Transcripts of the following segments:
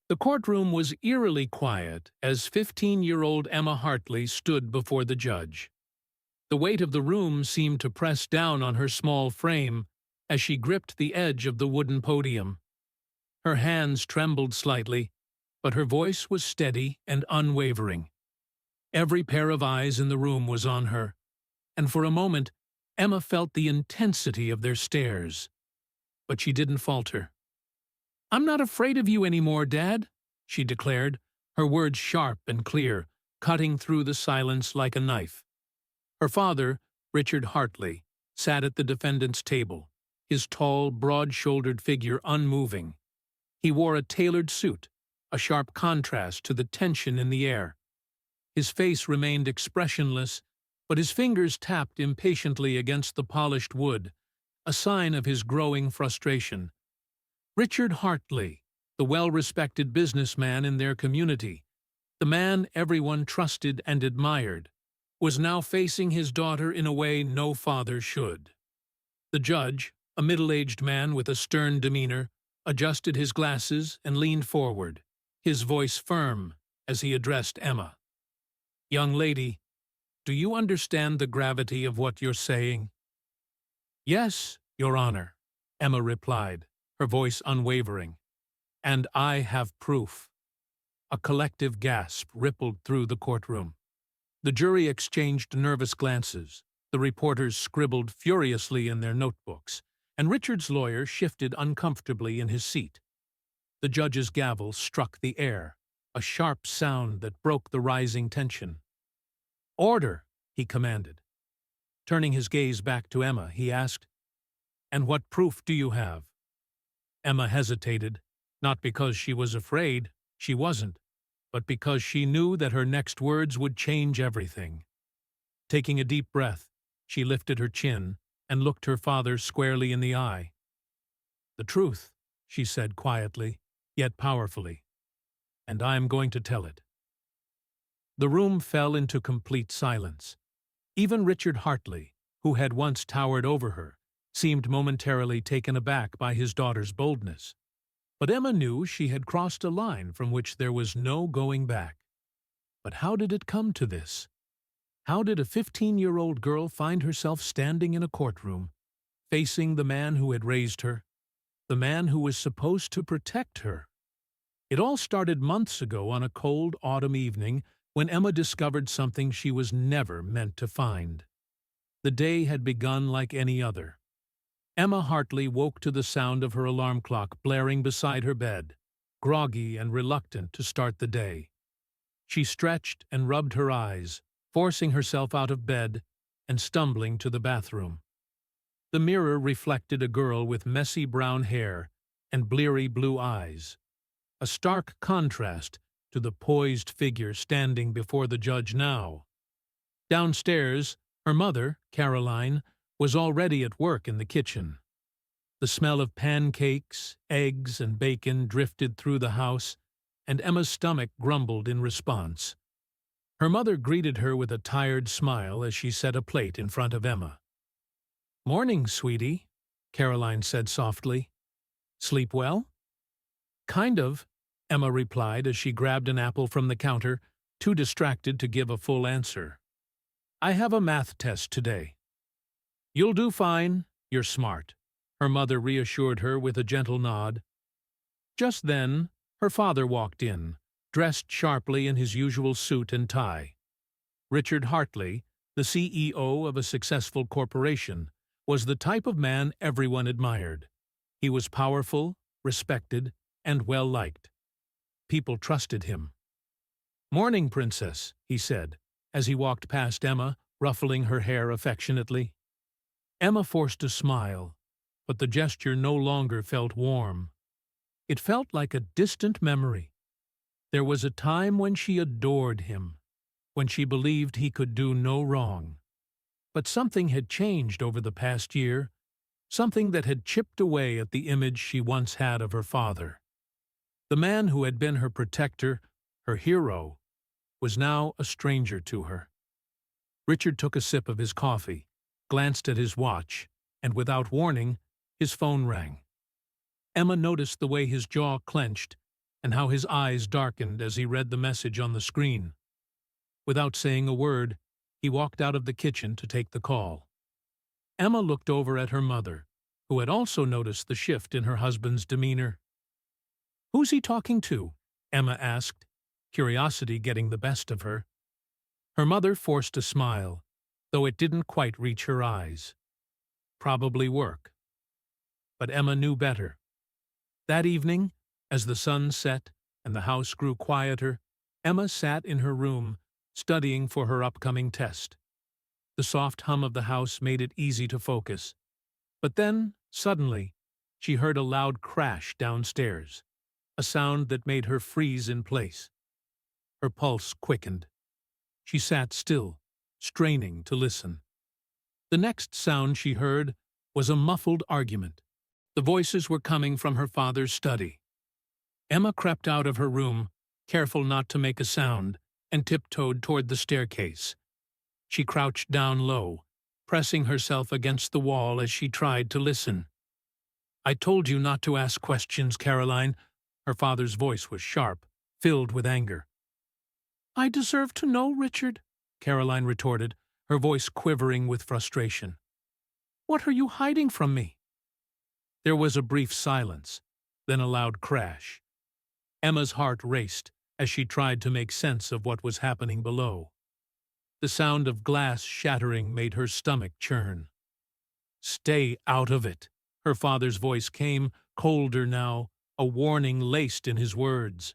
The courtroom was eerily quiet as 15-year-old Emma Hartley stood before the judge. The weight of the room seemed to press down on her small frame as she gripped the edge of the wooden podium. Her hands trembled slightly, but her voice was steady and unwavering. Every pair of eyes in the room was on her, and for a moment Emma felt the intensity of their stares. But she didn't falter. "I'm not afraid of you anymore, Dad," she declared, her words sharp and clear, cutting through the silence like a knife. Her father, Richard Hartley, sat at the defendant's table, his tall, broad-shouldered figure unmoving. He wore a tailored suit, a sharp contrast to the tension in the air. His face remained expressionless, but his fingers tapped impatiently against the polished wood, a sign of his growing frustration. Richard Hartley, the well-respected businessman in their community, the man everyone trusted and admired, was now facing his daughter in a way no father should. The judge, a middle-aged man with a stern demeanor, adjusted his glasses and leaned forward, his voice firm as he addressed Emma. "Young lady, do you understand the gravity of what you're saying?" "Yes, Your Honor," Emma replied, her voice unwavering. "And I have proof." A collective gasp rippled through the courtroom. The jury exchanged nervous glances, the reporters scribbled furiously in their notebooks, and Richard's lawyer shifted uncomfortably in his seat. The judge's gavel struck the air, a sharp sound that broke the rising tension. "Order," he commanded. Turning his gaze back to Emma, he asked, "And what proof do you have?" Emma hesitated, not because she was afraid, she wasn't, but because she knew that her next words would change everything. Taking a deep breath, she lifted her chin and looked her father squarely in the eye. "The truth," she said quietly, yet powerfully, "and I am going to tell it." The room fell into complete silence. Even Richard Hartley, who had once towered over her, seemed momentarily taken aback by his daughter's boldness. But Emma knew she had crossed a line from which there was no going back. But how did it come to this? How did a 15-year-old girl find herself standing in a courtroom, facing the man who had raised her, the man who was supposed to protect her? It all started months ago on a cold autumn evening when Emma discovered something she was never meant to find. The day had begun like any other. Emma Hartley woke to the sound of her alarm clock blaring beside her bed, groggy and reluctant to start the day. She stretched and rubbed her eyes, forcing herself out of bed and stumbling to the bathroom. The mirror reflected a girl with messy brown hair and bleary blue eyes, a stark contrast to the poised figure standing before the judge now. Downstairs, her mother, Caroline, was already at work in the kitchen. The smell of pancakes, eggs, and bacon drifted through the house, and Emma's stomach grumbled in response. Her mother greeted her with a tired smile as she set a plate in front of Emma. "Morning, sweetie," Caroline said softly. "Sleep well?" "Kind of," Emma replied as she grabbed an apple from the counter, too distracted to give a full answer. "I have a math test today." "You'll do fine. You're smart," her mother reassured her with a gentle nod. Just then, her father walked in, dressed sharply in his usual suit and tie. Richard Hartley, the CEO of a successful corporation, was the type of man everyone admired. He was powerful, respected, and well-liked. People trusted him. "Morning, Princess," he said, as he walked past Emma, ruffling her hair affectionately. Emma forced a smile, but the gesture no longer felt warm. It felt like a distant memory. There was a time when she adored him, when she believed he could do no wrong. But something had changed over the past year, something that had chipped away at the image she once had of her father. The man who had been her protector, her hero, was now a stranger to her. Richard took a sip of his coffee, glanced at his watch, and without warning, his phone rang. Emma noticed the way his jaw clenched and how his eyes darkened as he read the message on the screen. Without saying a word, he walked out of the kitchen to take the call. Emma looked over at her mother, who had also noticed the shift in her husband's demeanor. "Who's he talking to?" Emma asked, curiosity getting the best of her. Her mother forced a smile, though it didn't quite reach her eyes. Probably work. But Emma knew better. That evening, as the sun set and the house grew quieter, Emma sat in her room, studying for her upcoming test. The soft hum of the house made it easy to focus. But then, suddenly, she heard a loud crash downstairs, a sound that made her freeze in place. Her pulse quickened. She sat still, straining to listen. The next sound she heard was a muffled argument. The voices were coming from her father's study. Emma crept out of her room, careful not to make a sound, and tiptoed toward the staircase. She crouched down low, pressing herself against the wall as she tried to listen. "I told you not to ask questions, Caroline." Her father's voice was sharp, filled with anger. "I deserve to know, Richard," Caroline retorted, her voice quivering with frustration. "What are you hiding from me?" There was a brief silence, then a loud crash. Emma's heart raced as she tried to make sense of what was happening below. The sound of glass shattering made her stomach churn. "Stay out of it," her father's voice came, colder now, a warning laced in his words.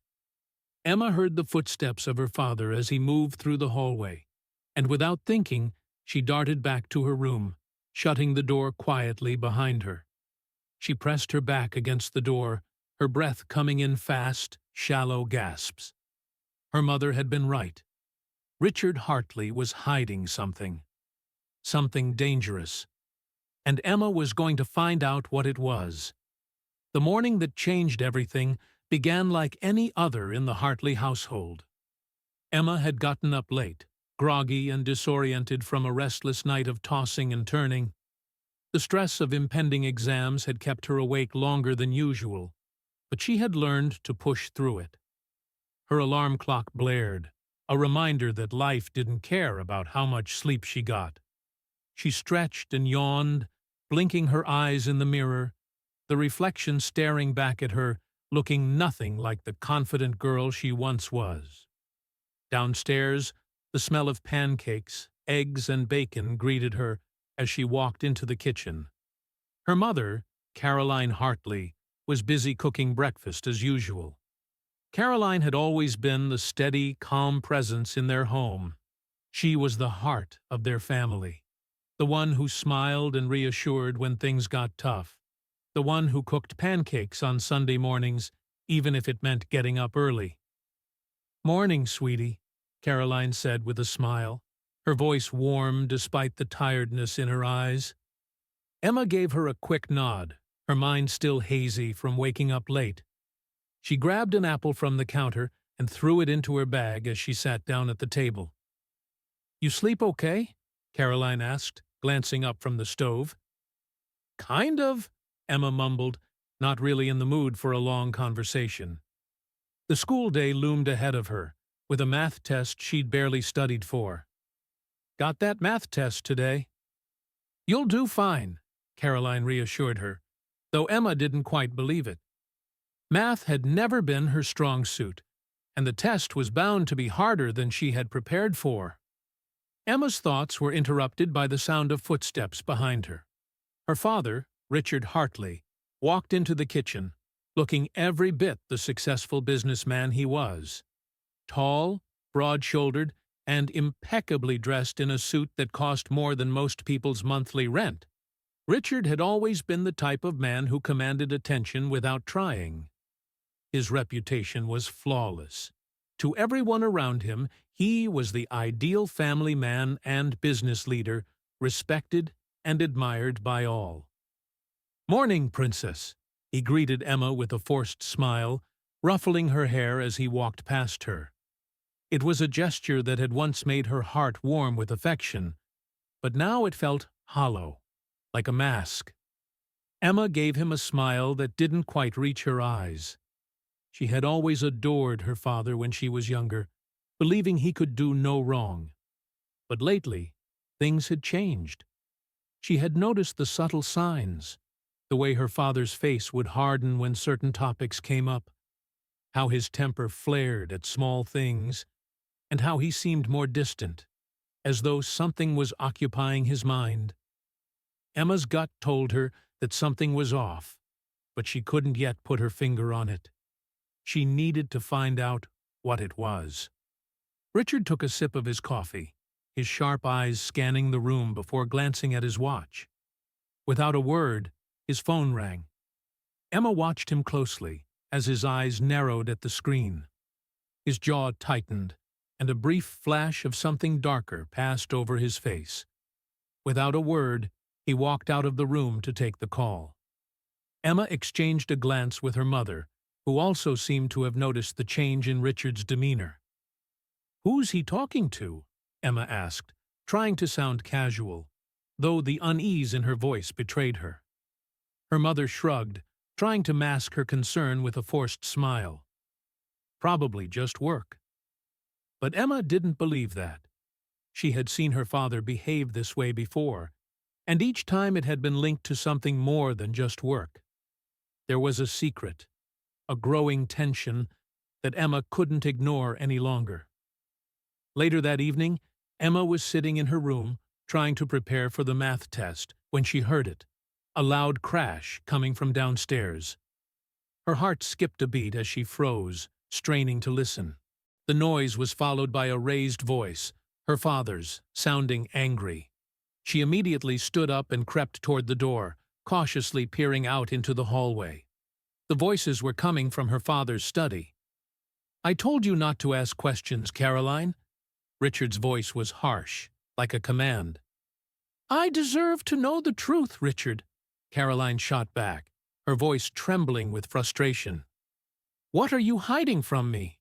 Emma heard the footsteps of her father as he moved through the hallway, and without thinking, she darted back to her room, shutting the door quietly behind her. She pressed her back against the door, her breath coming in fast, shallow gasps. Her mother had been right. Richard Hartley was hiding something. Something dangerous. And Emma was going to find out what it was. The morning that changed everything began like any other in the Hartley household. Emma had gotten up late, groggy and disoriented from a restless night of tossing and turning. The stress of impending exams had kept her awake longer than usual, but she had learned to push through it. Her alarm clock blared, a reminder that life didn't care about how much sleep she got. She stretched and yawned, blinking her eyes in the mirror, the reflection staring back at her, looking nothing like the confident girl she once was. Downstairs, the smell of pancakes, eggs, and bacon greeted her as she walked into the kitchen. Her mother, Caroline Hartley, was busy cooking breakfast as usual. Caroline had always been the steady, calm presence in their home. She was the heart of their family, the one who smiled and reassured when things got tough, the one who cooked pancakes on Sunday mornings, even if it meant getting up early. "Morning, sweetie," Caroline said with a smile, her voice warm despite the tiredness in her eyes. Emma gave her a quick nod, her mind still hazy from waking up late. She grabbed an apple from the counter and threw it into her bag as she sat down at the table. "You sleep okay?" Caroline asked, glancing up from the stove. "Kind of," Emma mumbled, not really in the mood for a long conversation. The school day loomed ahead of her, with a math test she'd barely studied for. "Got that math test today." "You'll do fine," Caroline reassured her, though Emma didn't quite believe it. Math had never been her strong suit, and the test was bound to be harder than she had prepared for. Emma's thoughts were interrupted by the sound of footsteps behind her. Her father, Richard Hartley, walked into the kitchen, looking every bit the successful businessman he was. Tall, broad-shouldered, and impeccably dressed in a suit that cost more than most people's monthly rent, Richard had always been the type of man who commanded attention without trying. His reputation was flawless. To everyone around him, he was the ideal family man and business leader, respected and admired by all. "Morning, Princess," he greeted Emma with a forced smile, ruffling her hair as he walked past her. It was a gesture that had once made her heart warm with affection, but now it felt hollow, like a mask. Emma gave him a smile that didn't quite reach her eyes. She had always adored her father when she was younger, believing he could do no wrong. But lately, things had changed. She had noticed the subtle signs, the way her father's face would harden when certain topics came up, how his temper flared at small things, and how he seemed more distant, as though something was occupying his mind. Emma's gut told her that something was off, but she couldn't yet put her finger on it. She needed to find out what it was. Richard took a sip of his coffee, his sharp eyes scanning the room before glancing at his watch. Without a word, his phone rang. Emma watched him closely as his eyes narrowed at the screen. His jaw tightened, and a brief flash of something darker passed over his face. Without a word, he walked out of the room to take the call. Emma exchanged a glance with her mother, who also seemed to have noticed the change in Richard's demeanor. "Who's he talking to?" Emma asked, trying to sound casual, though the unease in her voice betrayed her. Her mother shrugged, trying to mask her concern with a forced smile. Probably just work. But Emma didn't believe that. She had seen her father behave this way before, and each time it had been linked to something more than just work. There was a secret, a growing tension that Emma couldn't ignore any longer. Later that evening, Emma was sitting in her room, trying to prepare for the math test, when she heard it, a loud crash coming from downstairs. Her heart skipped a beat as she froze, straining to listen. The noise was followed by a raised voice, her father's, sounding angry. She immediately stood up and crept toward the door, cautiously peering out into the hallway. The voices were coming from her father's study. "I told you not to ask questions, Caroline." Richard's voice was harsh, like a command. "I deserve to know the truth, Richard," Caroline shot back, her voice trembling with frustration. "What are you hiding from me?"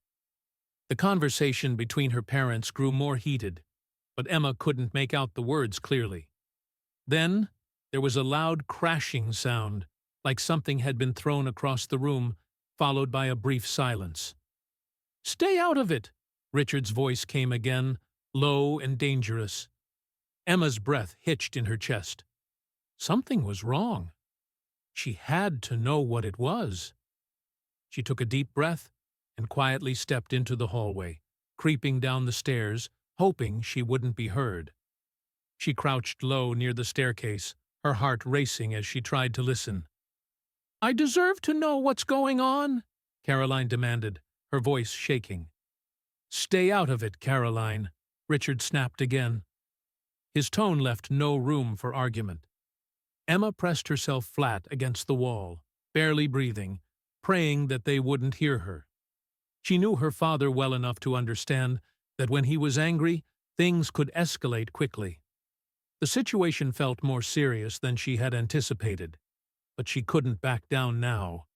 The conversation between her parents grew more heated, but Emma couldn't make out the words clearly. Then there was a loud crashing sound, like something had been thrown across the room, followed by a brief silence. "Stay out of it," Richard's voice came again, low and dangerous. Emma's breath hitched in her chest. Something was wrong. She had to know what it was. She took a deep breath and quietly stepped into the hallway, creeping down the stairs, hoping she wouldn't be heard. She crouched low near the staircase, her heart racing as she tried to listen. "I deserve to know what's going on," Caroline demanded, her voice shaking. "Stay out of it, Caroline," Richard snapped again. His tone left no room for argument. Emma pressed herself flat against the wall, barely breathing, praying that they wouldn't hear her. She knew her father well enough to understand that when he was angry, things could escalate quickly. The situation felt more serious than she had anticipated, but she couldn't back down now.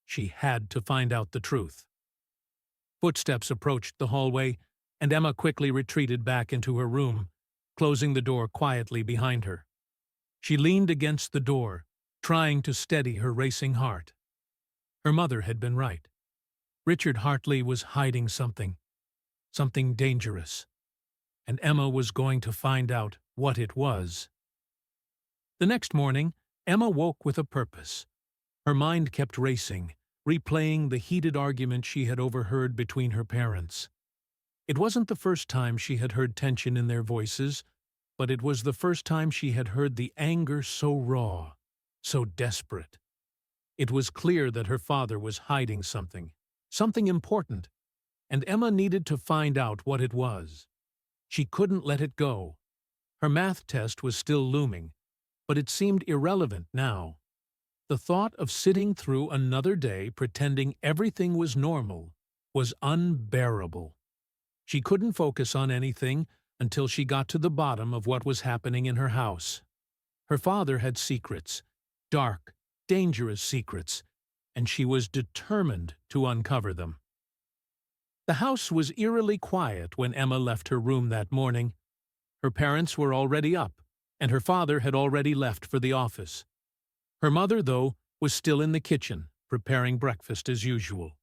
She had to find out the truth. Footsteps approached the hallway, and Emma quickly retreated back into her room, closing the door quietly behind her. She leaned against the door, trying to steady her racing heart. Her mother had been right. Richard Hartley was hiding something dangerous, and Emma was going to find out what it was. The next morning, Emma woke with a purpose. Her mind kept racing, replaying the heated argument she had overheard between her parents. It wasn't the first time she had heard tension in their voices, but it was the first time she had heard the anger so raw, so desperate. It was clear that her father was hiding something important, and Emma needed to find out what it was. She couldn't let it go. Her math test was still looming, but it seemed irrelevant now. The thought of sitting through another day pretending everything was normal was unbearable. She couldn't focus on anything until she got to the bottom of what was happening in her house. Her father had secrets, dark, dangerous secrets, and she was determined to uncover them. The house was eerily quiet when Emma left her room that morning. Her parents were already up, and her father had already left for the office. Her mother, though, was still in the kitchen, preparing breakfast as usual.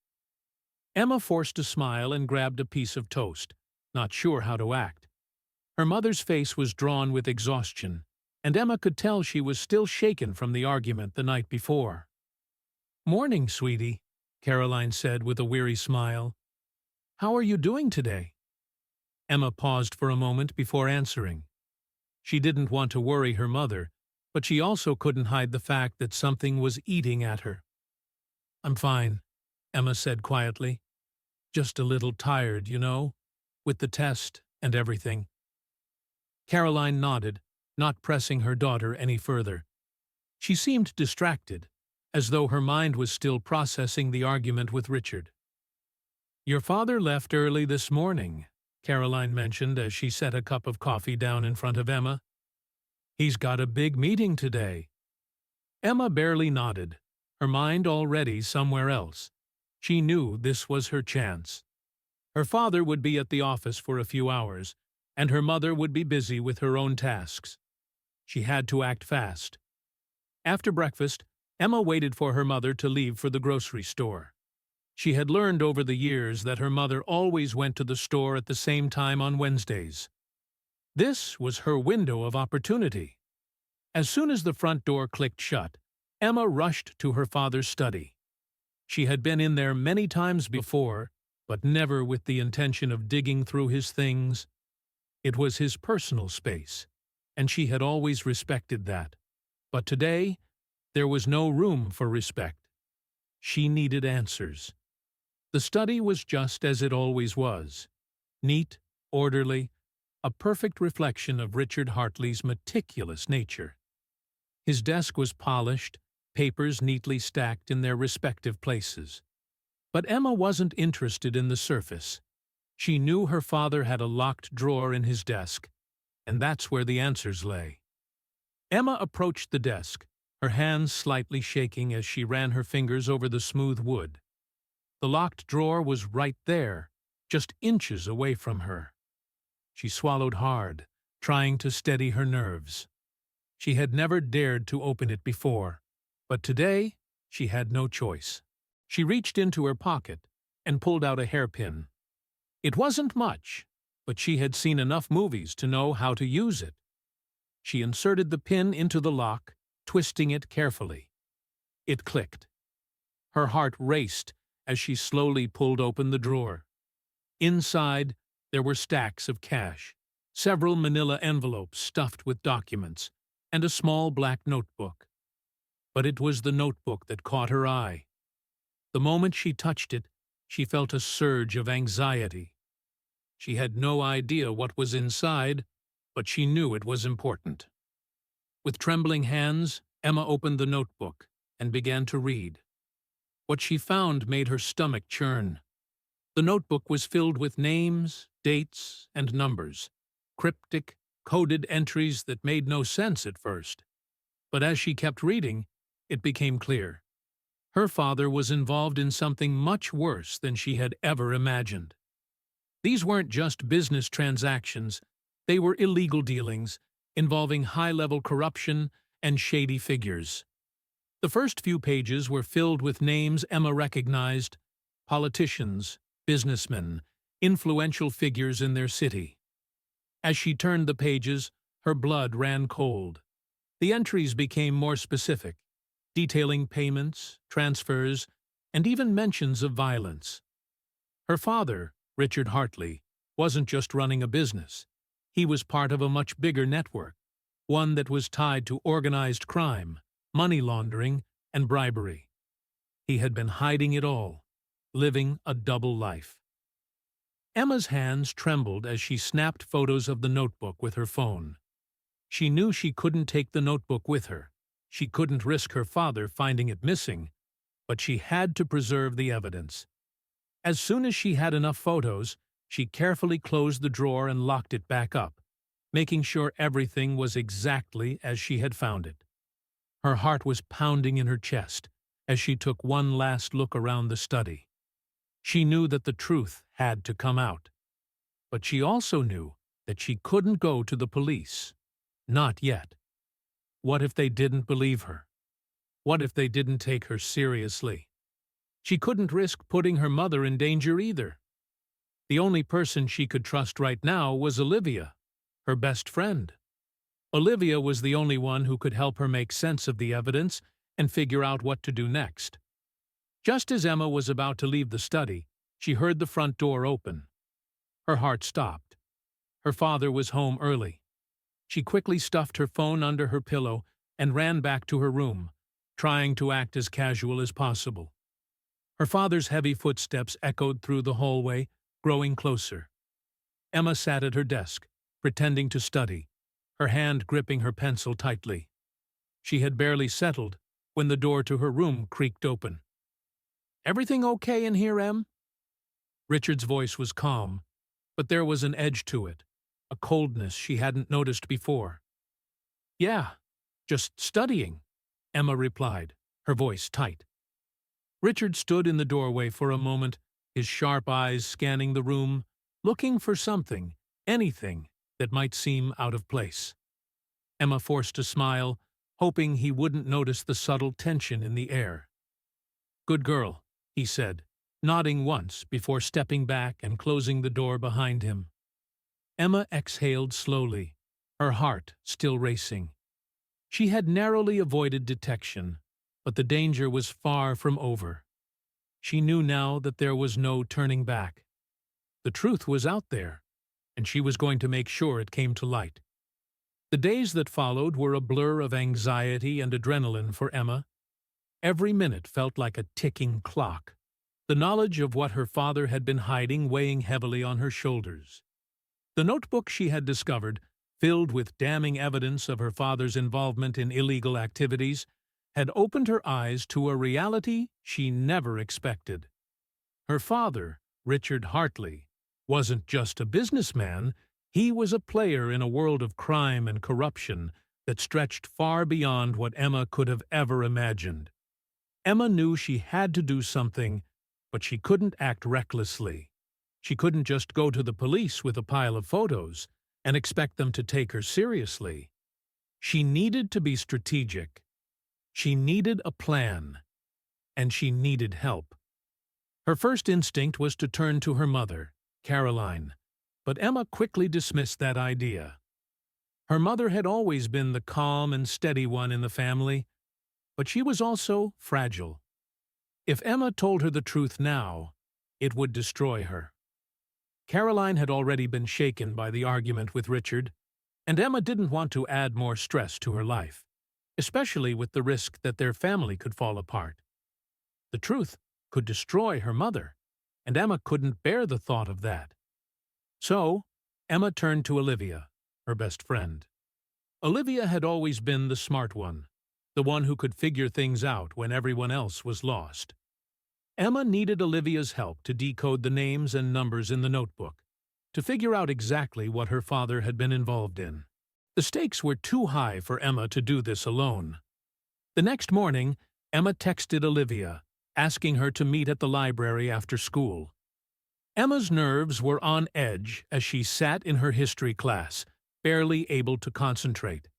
Emma forced a smile and grabbed a piece of toast, not sure how to act. Her mother's face was drawn with exhaustion, and Emma could tell she was still shaken from the argument the night before. "Morning, sweetie," Caroline said with a weary smile. "How are you doing today?" Emma paused for a moment before answering. She didn't want to worry her mother, but she also couldn't hide the fact that something was eating at her. "I'm fine," Emma said quietly. "Just a little tired, with the test and everything." Caroline nodded, not pressing her daughter any further. She seemed distracted, as though her mind was still processing the argument with Richard. "Your father left early this morning," Caroline mentioned as she set a cup of coffee down in front of Emma. "He's got a big meeting today." Emma barely nodded, her mind already somewhere else. She knew this was her chance. Her father would be at the office for a few hours, and her mother would be busy with her own tasks. She had to act fast. After breakfast, Emma waited for her mother to leave for the grocery store. She had learned over the years that her mother always went to the store at the same time on Wednesdays. This was her window of opportunity. As soon as the front door clicked shut, Emma rushed to her father's study. She had been in there many times before, but never with the intention of digging through his things. It was his personal space, and she had always respected that. But today, there was no room for respect. She needed answers. The study was just as it always was. Neat, orderly, a perfect reflection of Richard Hartley's meticulous nature. His desk was polished, papers neatly stacked in their respective places. But Emma wasn't interested in the surface. She knew her father had a locked drawer in his desk, and that's where the answers lay. Emma approached the desk, her hands slightly shaking as she ran her fingers over the smooth wood. The locked drawer was right there, just inches away from her. She swallowed hard, trying to steady her nerves. She had never dared to open it before, but today she had no choice. She reached into her pocket and pulled out a hairpin. It wasn't much, but she had seen enough movies to know how to use it. She inserted the pin into the lock, twisting it carefully. It clicked. Her heart raced as she slowly pulled open the drawer. Inside, there were stacks of cash, several manila envelopes stuffed with documents, and a small black notebook. But it was the notebook that caught her eye. The moment she touched it, she felt a surge of anxiety. She had no idea what was inside, but she knew it was important. With trembling hands, Emma opened the notebook and began to read. What she found made her stomach churn. The notebook was filled with names, dates, and numbers, cryptic, coded entries that made no sense at first. But as she kept reading, it became clear. Her father was involved in something much worse than she had ever imagined. These weren't just business transactions, they were illegal dealings involving high-level corruption and shady figures. The first few pages were filled with names Emma recognized: politicians, businessmen, influential figures in their city. As she turned the pages, her blood ran cold. The entries became more specific, detailing payments, transfers, and even mentions of violence. Her father, Richard Hartley, wasn't just running a business. He was part of a much bigger network, one that was tied to organized crime, money laundering, and bribery. He had been hiding it all, living a double life. Emma's hands trembled as she snapped photos of the notebook with her phone. She knew she couldn't take the notebook with her. She couldn't risk her father finding it missing, but she had to preserve the evidence. As soon as she had enough photos, she carefully closed the drawer and locked it back up, making sure everything was exactly as she had found it. Her heart was pounding in her chest as she took one last look around the study. She knew that the truth had to come out. But she also knew that she couldn't go to the police. Not yet. What if they didn't believe her? What if they didn't take her seriously? She couldn't risk putting her mother in danger either. The only person she could trust right now was Olivia, her best friend. Olivia was the only one who could help her make sense of the evidence and figure out what to do next. Just as Emma was about to leave the study, she heard the front door open. Her heart stopped. Her father was home early. She quickly stuffed her phone under her pillow and ran back to her room, trying to act as casual as possible. Her father's heavy footsteps echoed through the hallway, growing closer. Emma sat at her desk, pretending to study, her hand gripping her pencil tightly. She had barely settled when the door to her room creaked open. "Everything okay in here, Em?" Richard's voice was calm, but there was an edge to it, a coldness she hadn't noticed before. "Yeah, just studying," Emma replied, her voice tight. Richard stood in the doorway for a moment, his sharp eyes scanning the room, looking for something, anything, that might seem out of place. Emma forced a smile, hoping he wouldn't notice the subtle tension in the air. "Good girl," he said, nodding once before stepping back and closing the door behind him. Emma exhaled slowly, her heart still racing. She had narrowly avoided detection, but the danger was far from over. She knew now that there was no turning back. The truth was out there, and she was going to make sure it came to light. The days that followed were a blur of anxiety and adrenaline for Emma. Every minute felt like a ticking clock, the knowledge of what her father had been hiding weighing heavily on her shoulders. The notebook she had discovered, filled with damning evidence of her father's involvement in illegal activities, had opened her eyes to a reality she never expected. Her father, Richard Hartley, wasn't just a businessman, he was a player in a world of crime and corruption that stretched far beyond what Emma could have ever imagined. Emma knew she had to do something, but she couldn't act recklessly. She couldn't just go to the police with a pile of photos and expect them to take her seriously. She needed to be strategic. She needed a plan, and she needed help. Her first instinct was to turn to her mother, Caroline, but Emma quickly dismissed that idea. Her mother had always been the calm and steady one in the family, but she was also fragile. If Emma told her the truth now, it would destroy her. Caroline had already been shaken by the argument with Richard, and Emma didn't want to add more stress to her life, especially with the risk that their family could fall apart. The truth could destroy her mother, and Emma couldn't bear the thought of that. So, Emma turned to Olivia, her best friend. Olivia had always been the smart one, the one who could figure things out when everyone else was lost. Emma needed Olivia's help to decode the names and numbers in the notebook, to figure out exactly what her father had been involved in. The stakes were too high for Emma to do this alone. The next morning, Emma texted Olivia, asking her to meet at the library after school. Emma's nerves were on edge as she sat in her history class, barely able to concentrate.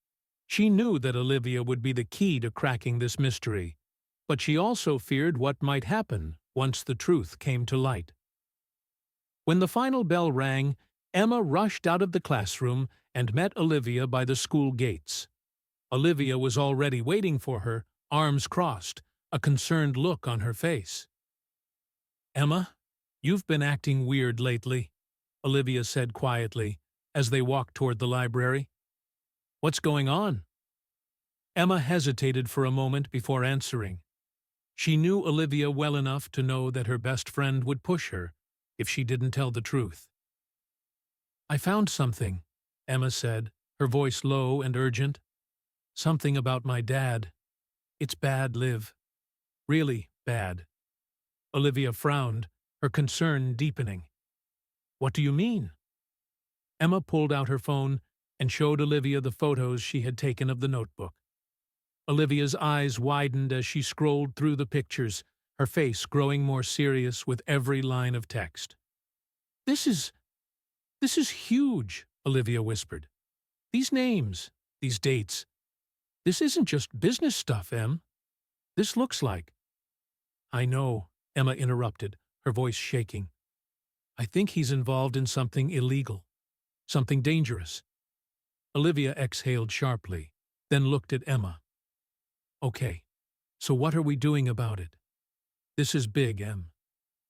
She knew that Olivia would be the key to cracking this mystery, but she also feared what might happen once the truth came to light. When the final bell rang, Emma rushed out of the classroom and met Olivia by the school gates. Olivia was already waiting for her, arms crossed, a concerned look on her face. "Emma, you've been acting weird lately," Olivia said quietly, as they walked toward the library. "What's going on?" Emma hesitated for a moment before answering. She knew Olivia well enough to know that her best friend would push her if she didn't tell the truth. "I found something," Emma said, her voice low and urgent. "Something about my dad. It's bad, Liv. Really bad." Olivia frowned, her concern deepening. "What do you mean?" Emma pulled out her phone and showed Olivia the photos she had taken of the notebook. Olivia's eyes widened as she scrolled through the pictures, her face growing more serious with every line of text. This is huge," Olivia whispered. "These names, these dates. This isn't just business stuff, Em. This looks like—" "I know," Emma interrupted, her voice shaking. I think he's involved in something illegal, something dangerous. Olivia exhaled sharply, then looked at Emma. Okay, so what are we doing about it? This is big, Em.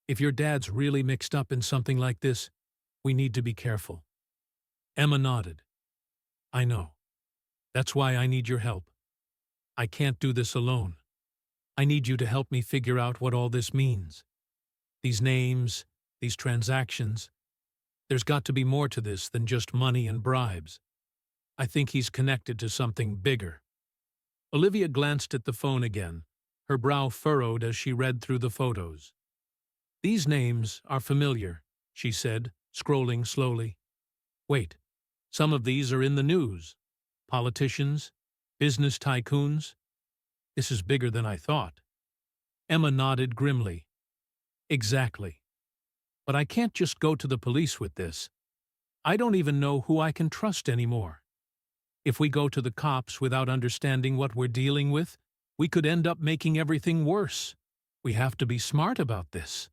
If your dad's really mixed up in something like this, we need to be careful. Emma nodded. I know. That's why I need your help. I can't do this alone. I need you to help me figure out what all this means. These names, these transactions. There's got to be more to this than just money and bribes. I think he's connected to something bigger. Olivia glanced at the phone again, her brow furrowed as she read through the photos. These names are familiar, she said, scrolling slowly. Wait, some of these are in the news. Politicians, business tycoons. This is bigger than I thought. Emma nodded grimly. Exactly. But I can't just go to the police with this. I don't even know who I can trust anymore. If we go to the cops without understanding what we're dealing with, we could end up making everything worse. We have to be smart about this.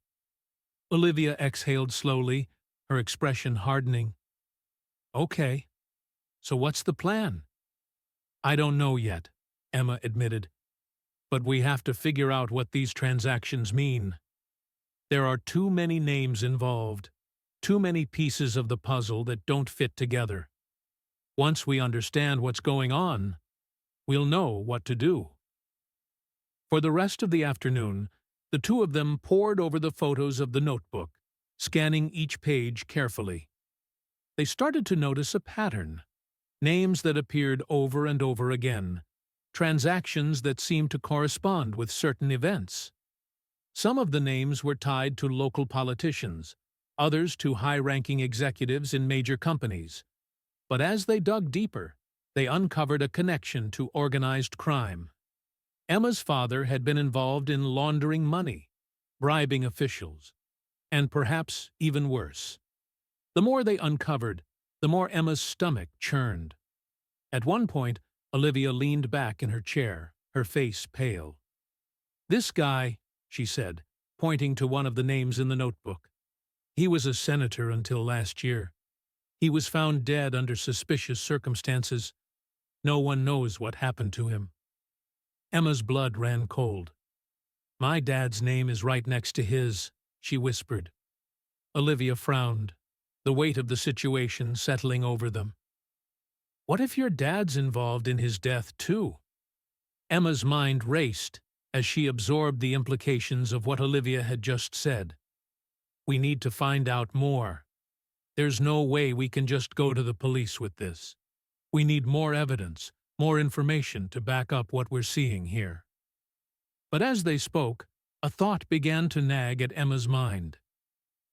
Olivia exhaled slowly, her expression hardening. Okay. So what's the plan? I don't know yet, Emma admitted. But we have to figure out what these transactions mean. There are too many names involved, too many pieces of the puzzle that don't fit together. Once we understand what's going on, we'll know what to do. For the rest of the afternoon, the two of them pored over the photos of the notebook, scanning each page carefully. They started to notice a pattern, names that appeared over and over again, transactions that seemed to correspond with certain events. Some of the names were tied to local politicians, others to high-ranking executives in major companies. But as they dug deeper, they uncovered a connection to organized crime. Emma's father had been involved in laundering money, bribing officials, and perhaps even worse. The more they uncovered, the more Emma's stomach churned. At one point, Olivia leaned back in her chair, her face pale. This guy, she said, pointing to one of the names in the notebook. He was a senator until last year. He was found dead under suspicious circumstances. No one knows what happened to him. Emma's blood ran cold. My dad's name is right next to his, she whispered. Olivia frowned, the weight of the situation settling over them. What if your dad's involved in his death too? Emma's mind raced as she absorbed the implications of what Olivia had just said. We need to find out more. There's no way we can just go to the police with this. We need more evidence, more information to back up what we're seeing here. But as they spoke, a thought began to nag at Emma's mind.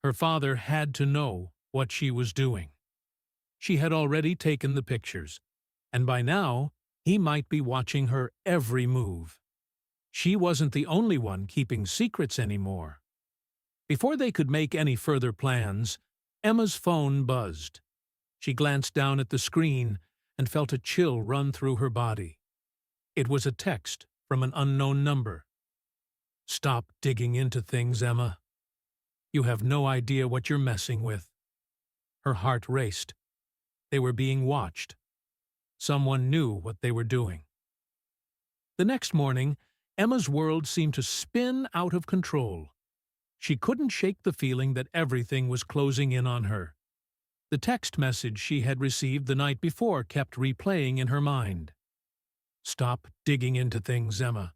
Her father had to know what she was doing. She had already taken the pictures, and by now, he might be watching her every move. She wasn't the only one keeping secrets anymore. Before they could make any further plans, Emma's phone buzzed. She glanced down at the screen and felt a chill run through her body. It was a text from an unknown number. Stop digging into things, Emma. You have no idea what you're messing with. Her heart raced. They were being watched. Someone knew what they were doing. The next morning, Emma's world seemed to spin out of control. She couldn't shake the feeling that everything was closing in on her. The text message she had received the night before kept replaying in her mind. Stop digging into things, Emma.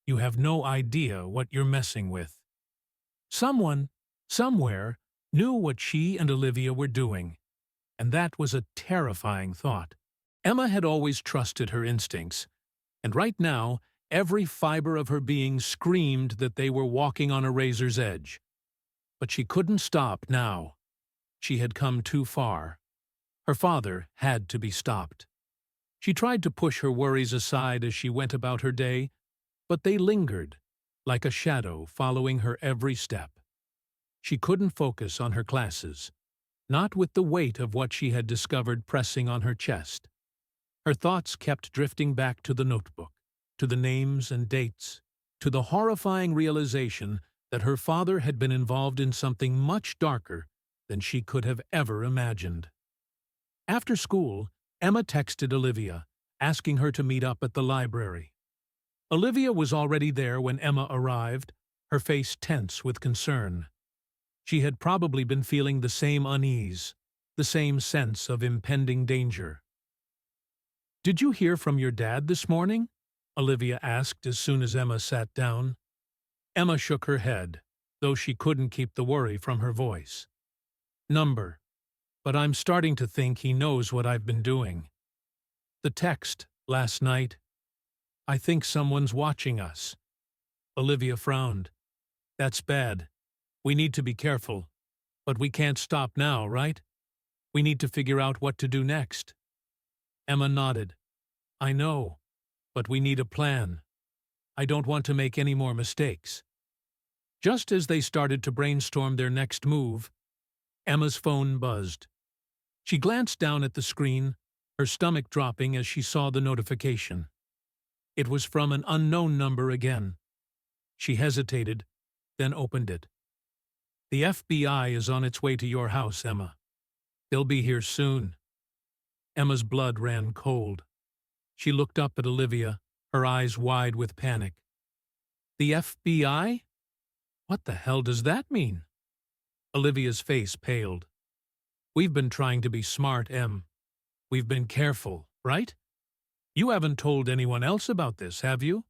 You have no idea what you're messing with. Someone, somewhere, knew what she and Olivia were doing, and that was a terrifying thought. Emma had always trusted her instincts, and right now, every fiber of her being screamed that they were walking on a razor's edge. But she couldn't stop now. She had come too far. Her father had to be stopped. She tried to push her worries aside as she went about her day, but they lingered, like a shadow following her every step. She couldn't focus on her classes, not with the weight of what she had discovered pressing on her chest. Her thoughts kept drifting back to the notebook, to the names and dates, to the horrifying realization that her father had been involved in something much darker than she could have ever imagined. After school, Emma texted Olivia, asking her to meet up at the library. Olivia was already there when Emma arrived, her face tense with concern. She had probably been feeling the same unease, the same sense of impending danger. "Did you hear from your dad this morning?" Olivia asked as soon as Emma sat down. Emma shook her head, though she couldn't keep the worry from her voice. "Number, but I'm starting to think he knows what I've been doing. The text, last night. I think someone's watching us." Olivia frowned. "That's bad. We need to be careful. But we can't stop now, right? We need to figure out what to do next." Emma nodded. "I know, but we need a plan. I don't want to make any more mistakes." Just as they started to brainstorm their next move, Emma's phone buzzed. She glanced down at the screen, her stomach dropping as she saw the notification. It was from an unknown number again. She hesitated, then opened it. "The FBI is on its way to your house, Emma. They'll be here soon." Emma's blood ran cold. She looked up at Olivia, her eyes wide with panic. "The FBI? What the hell does that mean?" Olivia's face paled. "We've been trying to be smart, Em. We've been careful, right? You haven't told anyone else about this, have you?"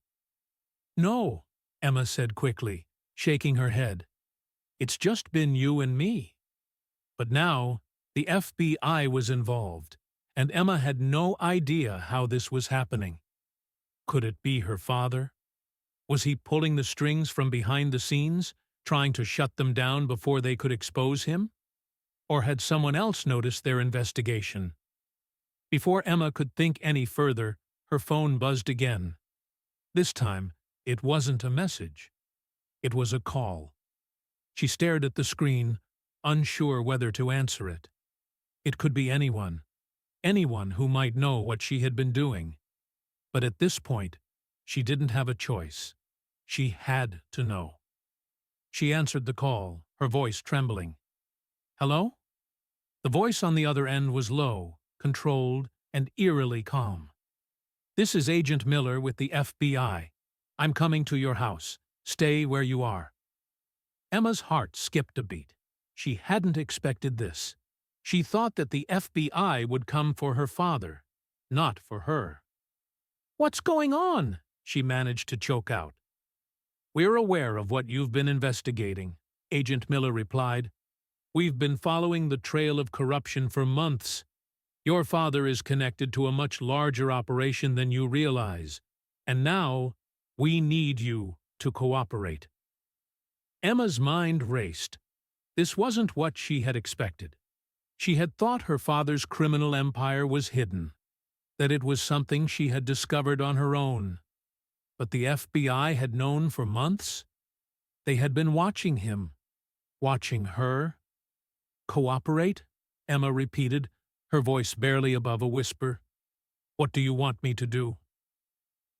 "No," Emma said quickly, shaking her head. "It's just been you and me." But now, the FBI was involved, and Emma had no idea how this was happening. Could it be her father? Was he pulling the strings from behind the scenes, trying to shut them down before they could expose him? Or had someone else noticed their investigation? Before Emma could think any further, her phone buzzed again. This time, it wasn't a message. It was a call. She stared at the screen, unsure whether to answer it. It could be anyone who might know what she had been doing. But at this point, she didn't have a choice. She had to know. She answered the call, her voice trembling. "Hello?" The voice on the other end was low, controlled, and eerily calm. "This is Agent Miller with the FBI. I'm coming to your house. Stay where you are." Emma's heart skipped a beat. She hadn't expected this. She thought that the FBI would come for her father, not for her. "What's going on?" she managed to choke out. "We're aware of what you've been investigating," Agent Miller replied. "We've been following the trail of corruption for months. Your father is connected to a much larger operation than you realize, and now we need you to cooperate." Emma's mind raced. This wasn't what she had expected. She had thought her father's criminal empire was hidden, that it was something she had discovered on her own. But the FBI had known for months? They had been watching him, watching her. "Cooperate?" Emma repeated, her voice barely above a whisper. "What do you want me to do?"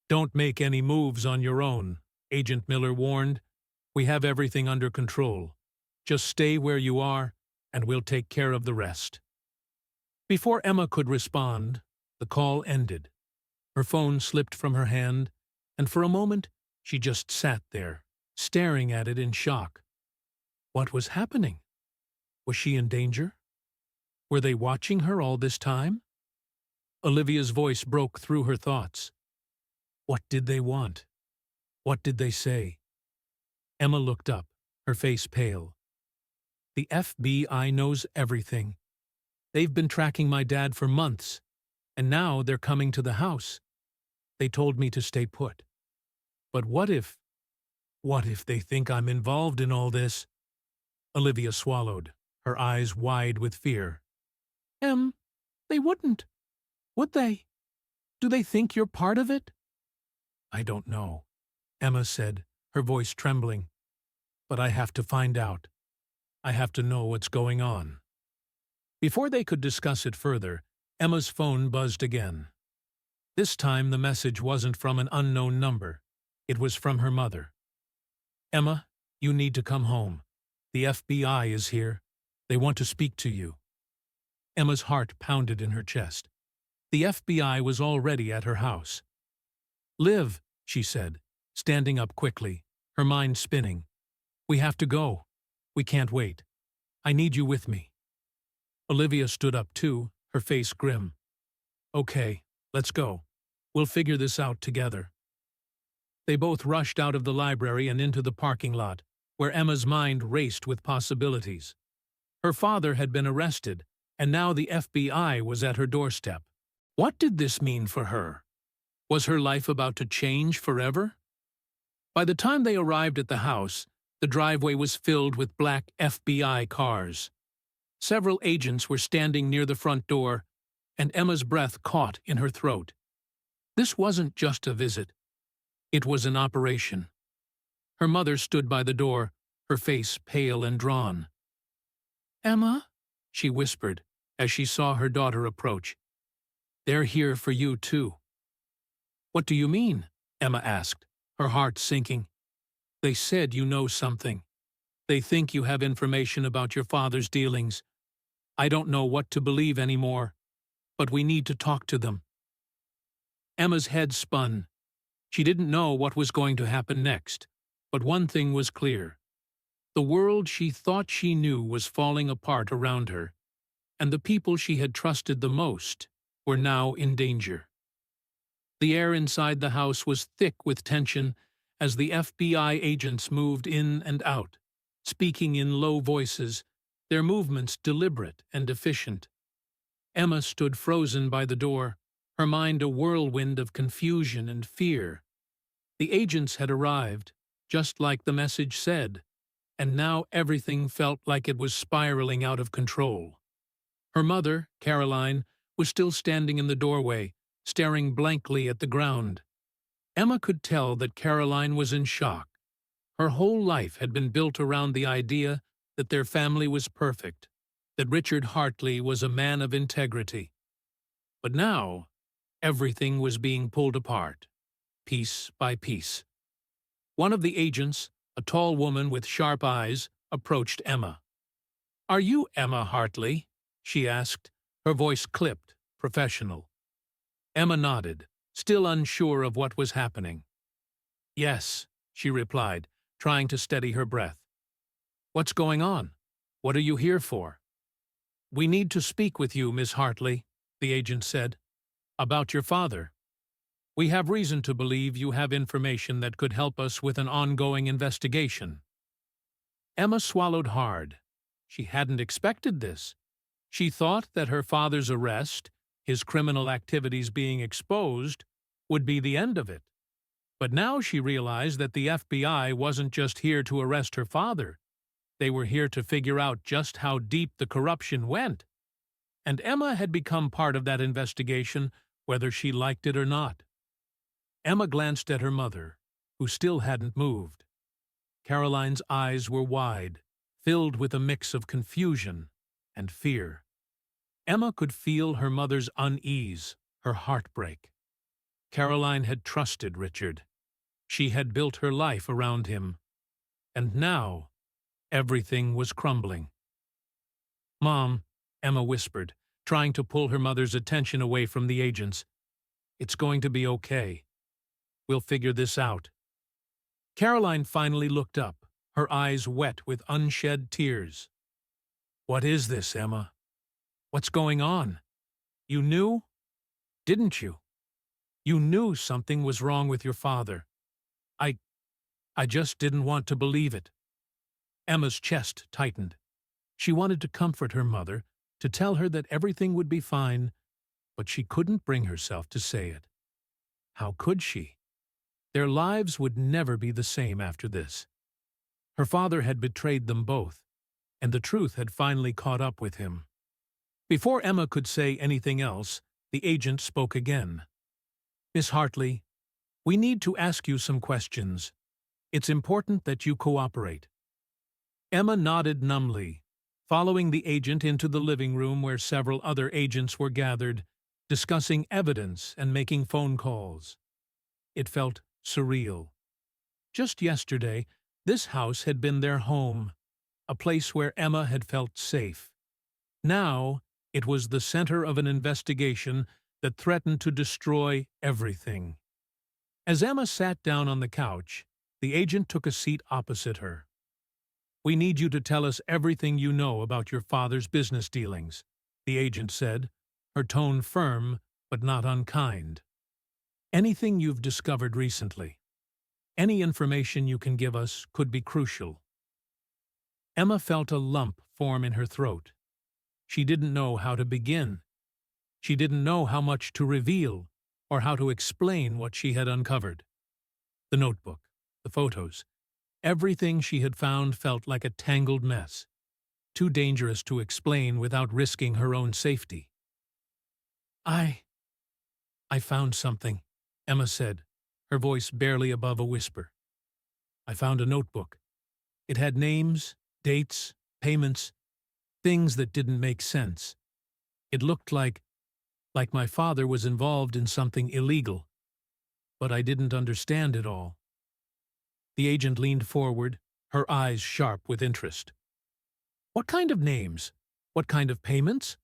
"Don't make any moves on your own," Agent Miller warned. "We have everything under control. Just stay where you are, and we'll take care of the rest." Before Emma could respond, the call ended. Her phone slipped from her hand, and for a moment she just sat there, staring at it in shock. What was happening? Was she in danger? Were they watching her all this time? Olivia's voice broke through her thoughts. What did they want? What did they say? Emma looked up, her face pale. "The FBI knows everything. They've been tracking my dad for months, and now they're coming to the house. They told me to stay put. But what if they think I'm involved in all this?" Olivia swallowed, her eyes wide with fear. They wouldn't. Would they? Do they think you're part of it?" "I don't know," Emma said, her voice trembling. "But I have to find out. I have to know what's going on." Before they could discuss it further, Emma's phone buzzed again. This time the message wasn't from an unknown number. It was from her mother. "Emma, You need to come home. The FBI is here. They want to speak to you." Emma's heart pounded in her chest. The FBI was already at her house. "Liv," she said, standing up quickly, her mind spinning. "We have to go. We can't wait. I need you with me." Olivia stood up too, her face grim. "Okay, let's go. We'll figure this out together." They both rushed out of the library and into the parking lot, where Emma's mind raced with possibilities. Her father had been arrested, and now the FBI was at her doorstep. What did this mean for her? Was her life about to change forever? By the time they arrived at the house, the driveway was filled with black FBI cars. Several agents were standing near the front door, and Emma's breath caught in her throat. This wasn't just a visit. It was an operation. Her mother stood by the door, her face pale and drawn. "Emma?" she whispered as she saw her daughter approach. "They're here for you, too." "What do you mean?" Emma asked, her heart sinking. "They said you know something. They think you have information about your father's dealings. I don't know what to believe anymore, but we need to talk to them." Emma's head spun. She didn't know what was going to happen next, but one thing was clear. The world she thought she knew was falling apart around her, and the people she had trusted the most were now in danger. The air inside the house was thick with tension as the FBI agents moved in and out, speaking in low voices, their movements deliberate and efficient. Emma stood frozen by the door, her mind a whirlwind of confusion and fear. The agents had arrived, just like the message said, and now everything felt like it was spiraling out of control. Her mother, Caroline, was still standing in the doorway, staring blankly at the ground. Emma could tell that Caroline was in shock. Her whole life had been built around the idea that their family was perfect, that Richard Hartley was a man of integrity. But now, everything was being pulled apart, piece by piece. One of the agents, a tall woman with sharp eyes, approached Emma. "Are you Emma Hartley?" she asked, her voice clipped, professional. Emma nodded, still unsure of what was happening. "Yes," she replied, trying to steady her breath. "What's going on? What are you here for?" "We need to speak with you, Miss Hartley," the agent said, "about your father. We have reason to believe you have information that could help us with an ongoing investigation." Emma swallowed hard. She hadn't expected this. She thought that her father's arrest, his criminal activities being exposed, would be the end of it. But now she realized that the FBI wasn't just here to arrest her father. They were here to figure out just how deep the corruption went. And Emma had become part of that investigation, whether she liked it or not. Emma glanced at her mother, who still hadn't moved. Caroline's eyes were wide, filled with a mix of confusion and fear. Emma could feel her mother's unease, her heartbreak. Caroline had trusted Richard. She had built her life around him. And now, everything was crumbling. "Mom," Emma whispered, trying to pull her mother's attention away from the agents. "It's going to be okay. We'll figure this out." Caroline finally looked up, her eyes wet with unshed tears. "What is this, Emma? What's going on? You knew? Didn't you? You knew something was wrong with your father. I just didn't want to believe it." Emma's chest tightened. She wanted to comfort her mother, to tell her that everything would be fine, but she couldn't bring herself to say it. How could she? Their lives would never be the same after this. Her father had betrayed them both, and the truth had finally caught up with him. Before Emma could say anything else, the agent spoke again. "Miss Hartley, we need to ask you some questions. It's important that you cooperate." Emma nodded numbly, following the agent into the living room where several other agents were gathered, discussing evidence and making phone calls. It felt surreal. Just yesterday, This house had been their home, a place where Emma had felt safe. Now, it was the center of an investigation that threatened to destroy everything. As Emma sat down on the couch, the agent took a seat opposite her. "We need you to tell us everything you know about your father's business dealings," the agent said, her tone firm but not unkind. "Anything you've discovered recently. Any information you can give us could be crucial." Emma felt a lump form in her throat. She didn't know how to begin. She didn't know how much to reveal or how to explain what she had uncovered. The notebook, the photos, everything she had found felt like a tangled mess, too dangerous to explain without risking her own safety. I found something," Emma said, her voice barely above a whisper. "I found a notebook. It had names, dates, payments, things that didn't make sense. It looked like my father was involved in something illegal, but I didn't understand it all." The agent leaned forward, her eyes sharp with interest. "What kind of names? What kind of payments?"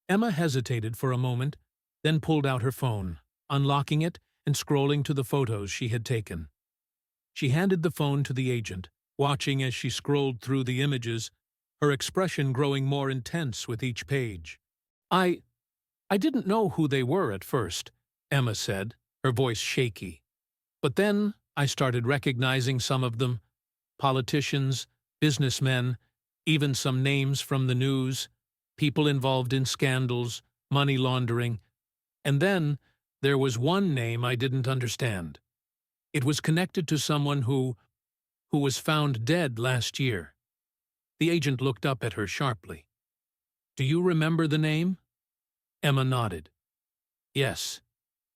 Emma hesitated for a moment, then pulled out her phone, unlocking it and scrolling to the photos she had taken. She handed the phone to the agent, watching as she scrolled through the images, her expression growing more intense with each page. I didn't know who they were at first," Emma said, her voice shaky. "But then I started recognizing some of them. Politicians, businessmen, even some names from the news, people involved in scandals, money laundering. And then there was one name I didn't understand. It was connected to someone who was found dead last year." The agent looked up at her sharply. "Do you remember the name?" Emma nodded. "Yes,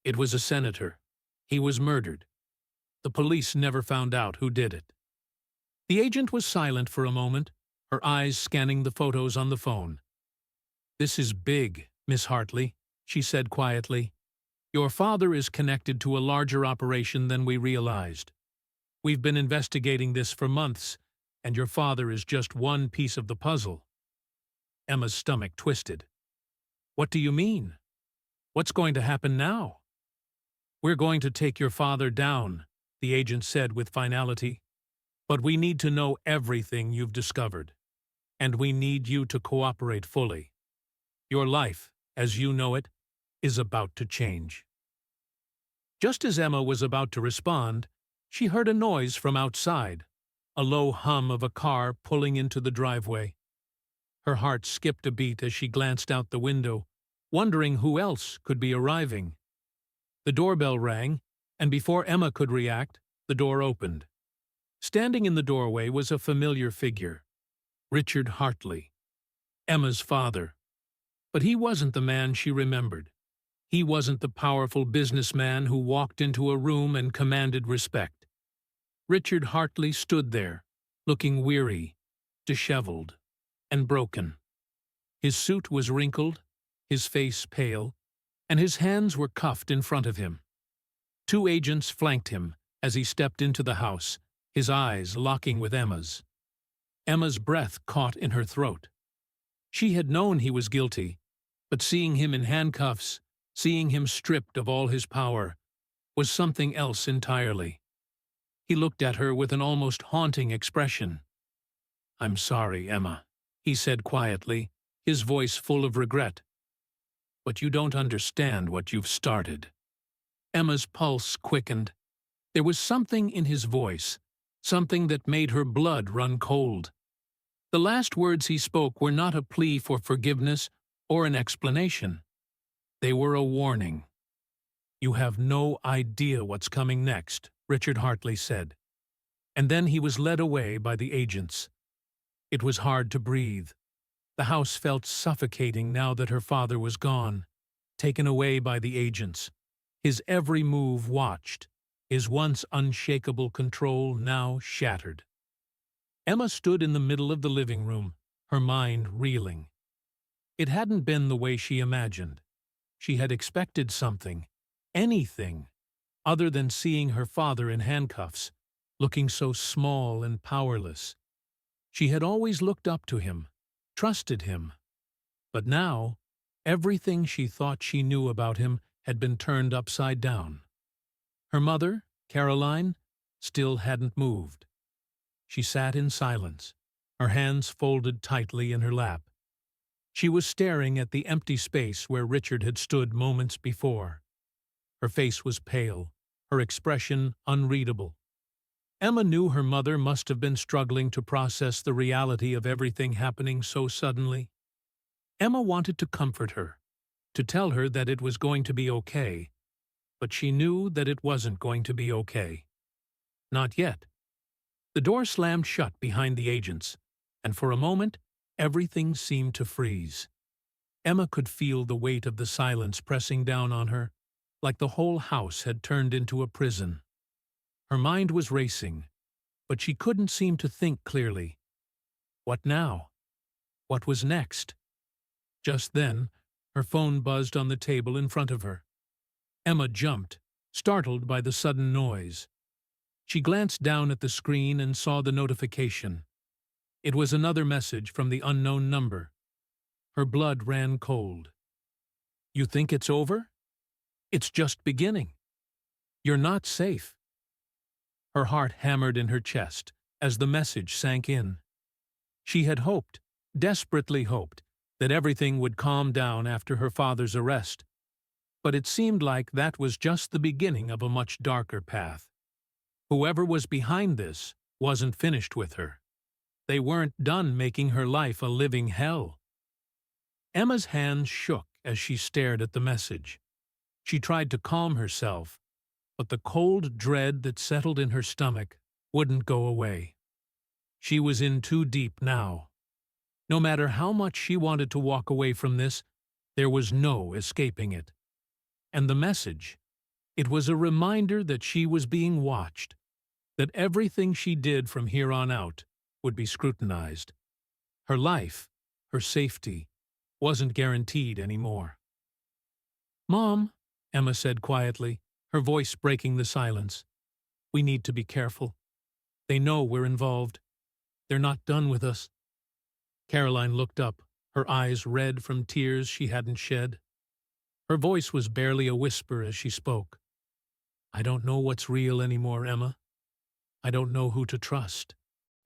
it was a senator. He was murdered. The police never found out who did it." The agent was silent for a moment, her eyes scanning the photos on the phone. "This is big, Miss Hartley," she said quietly. "Your father is connected to a larger operation than we realized. We've been investigating this for months, and your father is just one piece of the puzzle." Emma's stomach twisted. "What do you mean? What's going to happen now?" "We're going to take your father down," the agent said with finality. "But we need to know everything you've discovered. And we need you to cooperate fully. Your life, as you know it, is about to change." Just as Emma was about to respond, she heard a noise from outside, a low hum of a car pulling into the driveway. Her heart skipped a beat as she glanced out the window, wondering who else could be arriving. The doorbell rang, and before Emma could react, the door opened. Standing in the doorway was a familiar figure, Richard Hartley, Emma's father. But he wasn't the man she remembered. He wasn't the powerful businessman who walked into a room and commanded respect. Richard Hartley stood there, looking weary, disheveled, and broken. His suit was wrinkled, his face pale, and his hands were cuffed in front of him. Two agents flanked him as he stepped into the house, his eyes locking with Emma's. Emma's breath caught in her throat. She had known he was guilty, but seeing him in handcuffs, seeing him stripped of all his power, was something else entirely. He looked at her with an almost haunting expression. "I'm sorry, Emma," he said quietly, his voice full of regret. "But you don't understand what you've started." Emma's pulse quickened. There was something in his voice, something that made her blood run cold. The last words he spoke were not a plea for forgiveness or an explanation. They were a warning. "You have no idea what's coming next," Richard Hartley said. And then he was led away by the agents. It was hard to breathe. The house felt suffocating now that her father was gone, taken away by the agents. His every move watched, his once unshakable control now shattered. Emma stood in the middle of the living room, her mind reeling. It hadn't been the way she imagined. She had expected something, anything, other than seeing her father in handcuffs, looking so small and powerless. She had always looked up to him, trusted him. But now, everything she thought she knew about him had been turned upside down. Her mother, Caroline, still hadn't moved. She sat in silence, her hands folded tightly in her lap. She was staring at the empty space where Richard had stood moments before. Her face was pale, her expression unreadable. Emma knew her mother must have been struggling to process the reality of everything happening so suddenly. Emma wanted to comfort her, to tell her that it was going to be okay, but she knew that it wasn't going to be okay. Not yet. The door slammed shut behind the agents, and for a moment, everything seemed to freeze. Emma could feel the weight of the silence pressing down on her, like the whole house had turned into a prison. Her mind was racing, but she couldn't seem to think clearly. What now? What was next? Just then, her phone buzzed on the table in front of her. Emma jumped, startled by the sudden noise. She glanced down at the screen and saw the notification. It was another message from the unknown number. Her blood ran cold. "You think it's over? It's just beginning. You're not safe." Her heart hammered in her chest as the message sank in. She had hoped, desperately hoped, that everything would calm down after her father's arrest. But it seemed like that was just the beginning of a much darker path. Whoever was behind this wasn't finished with her. They weren't done making her life a living hell. Emma's hands shook as she stared at the message. She tried to calm herself, but the cold dread that settled in her stomach wouldn't go away. She was in too deep now. No matter how much she wanted to walk away from this, there was no escaping it. And the message, it was a reminder that she was being watched, that everything she did from here on out would be scrutinized. Her life, her safety, wasn't guaranteed anymore. "Mom," Emma said quietly, her voice breaking the silence. "We need to be careful. They know we're involved. They're not done with us." Caroline looked up, her eyes red from tears she hadn't shed. Her voice was barely a whisper as she spoke. "I don't know what's real anymore, Emma. I don't know who to trust."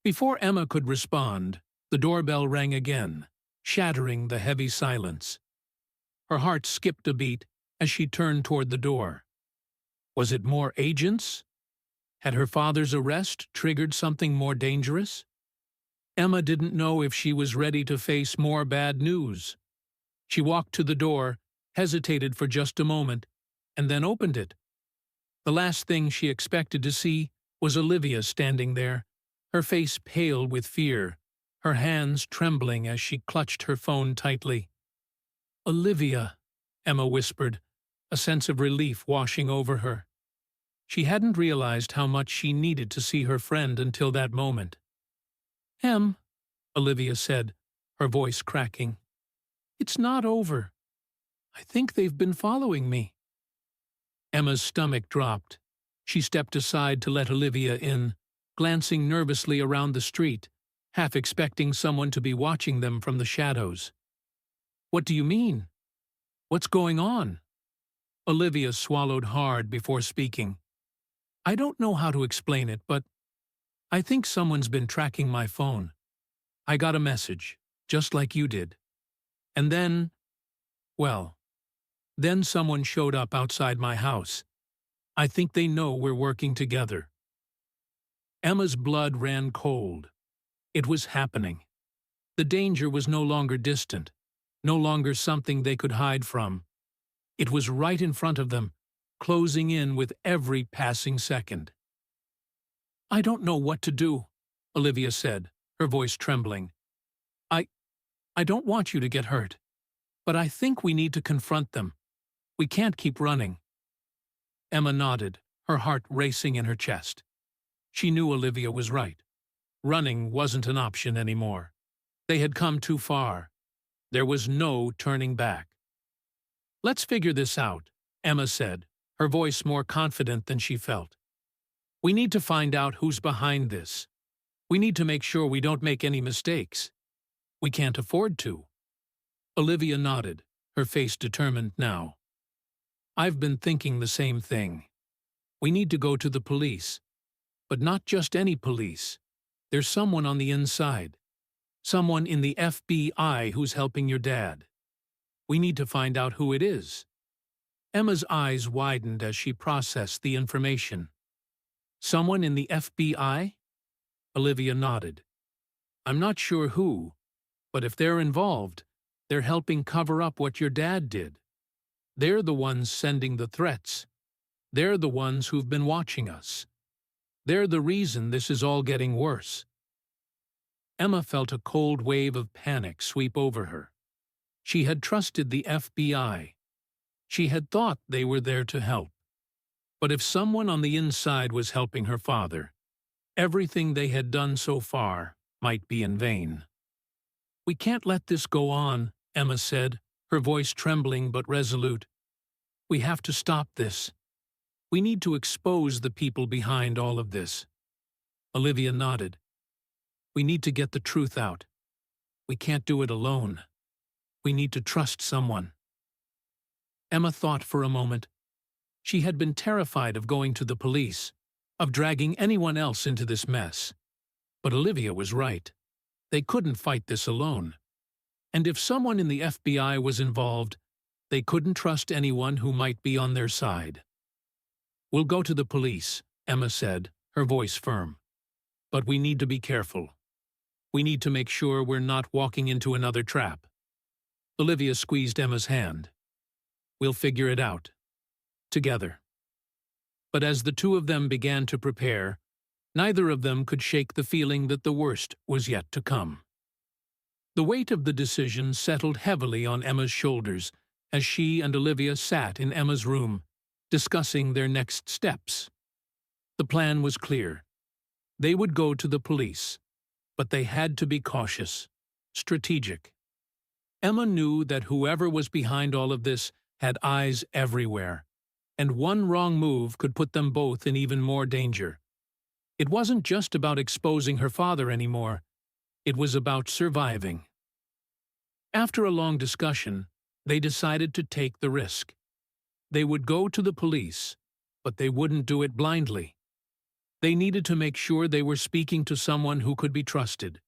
Before Emma could respond, the doorbell rang again, shattering the heavy silence. Her heart skipped a beat as she turned toward the door. Was it more agents? Had her father's arrest triggered something more dangerous? Emma didn't know if she was ready to face more bad news. She walked to the door, hesitated for just a moment, and then opened it. The last thing she expected to see was Olivia standing there, her face pale with fear, her hands trembling as she clutched her phone tightly. "Olivia," Emma whispered, a sense of relief washing over her. She hadn't realized how much she needed to see her friend until that moment. "Em," Olivia said, her voice cracking. "It's not over. I think they've been following me." Emma's stomach dropped. She stepped aside to let Olivia in, glancing nervously around the street, half expecting someone to be watching them from the shadows. "What do you mean? What's going on?" Olivia swallowed hard before speaking. "I don't know how to explain it, but I think someone's been tracking my phone. I got a message, just like you did. And then, well, then someone showed up outside my house. I think they know we're working together." Emma's blood ran cold. It was happening. The danger was no longer distant, no longer something they could hide from. It was right in front of them, closing in with every passing second. "I don't know what to do," Olivia said, her voice trembling. I don't want you to get hurt, but I think we need to confront them. We can't keep running." Emma nodded, her heart racing in her chest. She knew Olivia was right. Running wasn't an option anymore. They had come too far. There was no turning back. "Let's figure this out," Emma said, her voice more confident than she felt. We need to find out who's behind this. We need to make sure we don't make any mistakes. We can't afford to." Olivia nodded, her face determined now. "I've been thinking the same thing. We need to go to the police. But not just any police. There's someone on the inside. Someone in the FBI who's helping your dad. We need to find out who it is." Emma's eyes widened as she processed the information. "Someone in the FBI?" Olivia nodded. "I'm not sure who, but if they're involved, they're helping cover up what your dad did. They're the ones sending the threats. They're the ones who've been watching us. They're the reason this is all getting worse." Emma felt a cold wave of panic sweep over her. She had trusted the FBI. She had thought they were there to help. But if someone on the inside was helping her father, everything they had done so far might be in vain. "We can't let this go on," Emma said, her voice trembling but resolute. "We have to stop this. We need to expose the people behind all of this." Olivia nodded. "We need to get the truth out. We can't do it alone. We need to trust someone." Emma thought for a moment. She had been terrified of going to the police, of dragging anyone else into this mess. But Olivia was right. They couldn't fight this alone. And if someone in the FBI was involved, they couldn't trust anyone who might be on their side. "We'll go to the police," Emma said, her voice firm. "But we need to be careful. We need to make sure we're not walking into another trap." Olivia squeezed Emma's hand. "We'll figure it out. Together." But as the two of them began to prepare, neither of them could shake the feeling that the worst was yet to come. The weight of the decision settled heavily on Emma's shoulders as she and Olivia sat in Emma's room, discussing their next steps. The plan was clear. They would go to the police, but they had to be cautious, strategic. Emma knew that whoever was behind all of this had eyes everywhere, and one wrong move could put them both in even more danger. It wasn't just about exposing her father anymore. It was about surviving. After a long discussion, they decided to take the risk. They would go to the police, but they wouldn't do it blindly. They needed to make sure they were speaking to someone who could be trusted.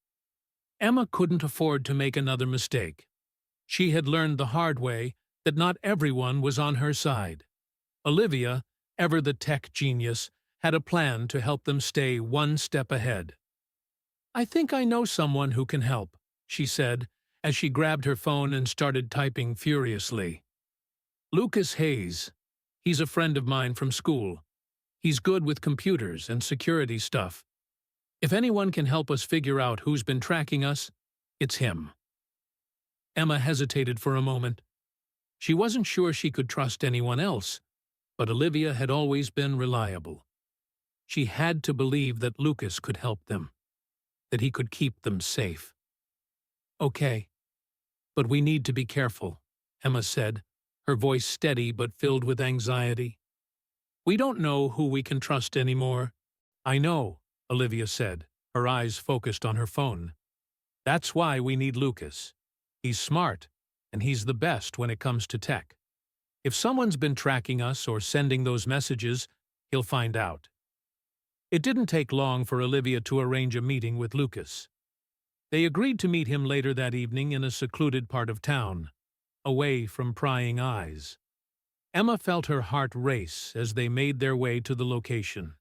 Emma couldn't afford to make another mistake. She had learned the hard way that not everyone was on her side. Olivia, ever the tech genius, had a plan to help them stay one step ahead. "I think I know someone who can help," she said, as she grabbed her phone and started typing furiously. "Lucas Hayes. He's a friend of mine from school. He's good with computers and security stuff. If anyone can help us figure out who's been tracking us, it's him." Emma hesitated for a moment. She wasn't sure she could trust anyone else, but Olivia had always been reliable. She had to believe that Lucas could help them, that he could keep them safe. "Okay, but we need to be careful," Emma said, her voice steady but filled with anxiety. "We don't know who we can trust anymore." "I know," Olivia said, her eyes focused on her phone. "That's why we need Lucas. He's smart, and he's the best when it comes to tech. If someone's been tracking us or sending those messages, he'll find out." It didn't take long for Olivia to arrange a meeting with Lucas. They agreed to meet him later that evening in a secluded part of town, away from prying eyes. Emma felt her heart race as they made their way to the location.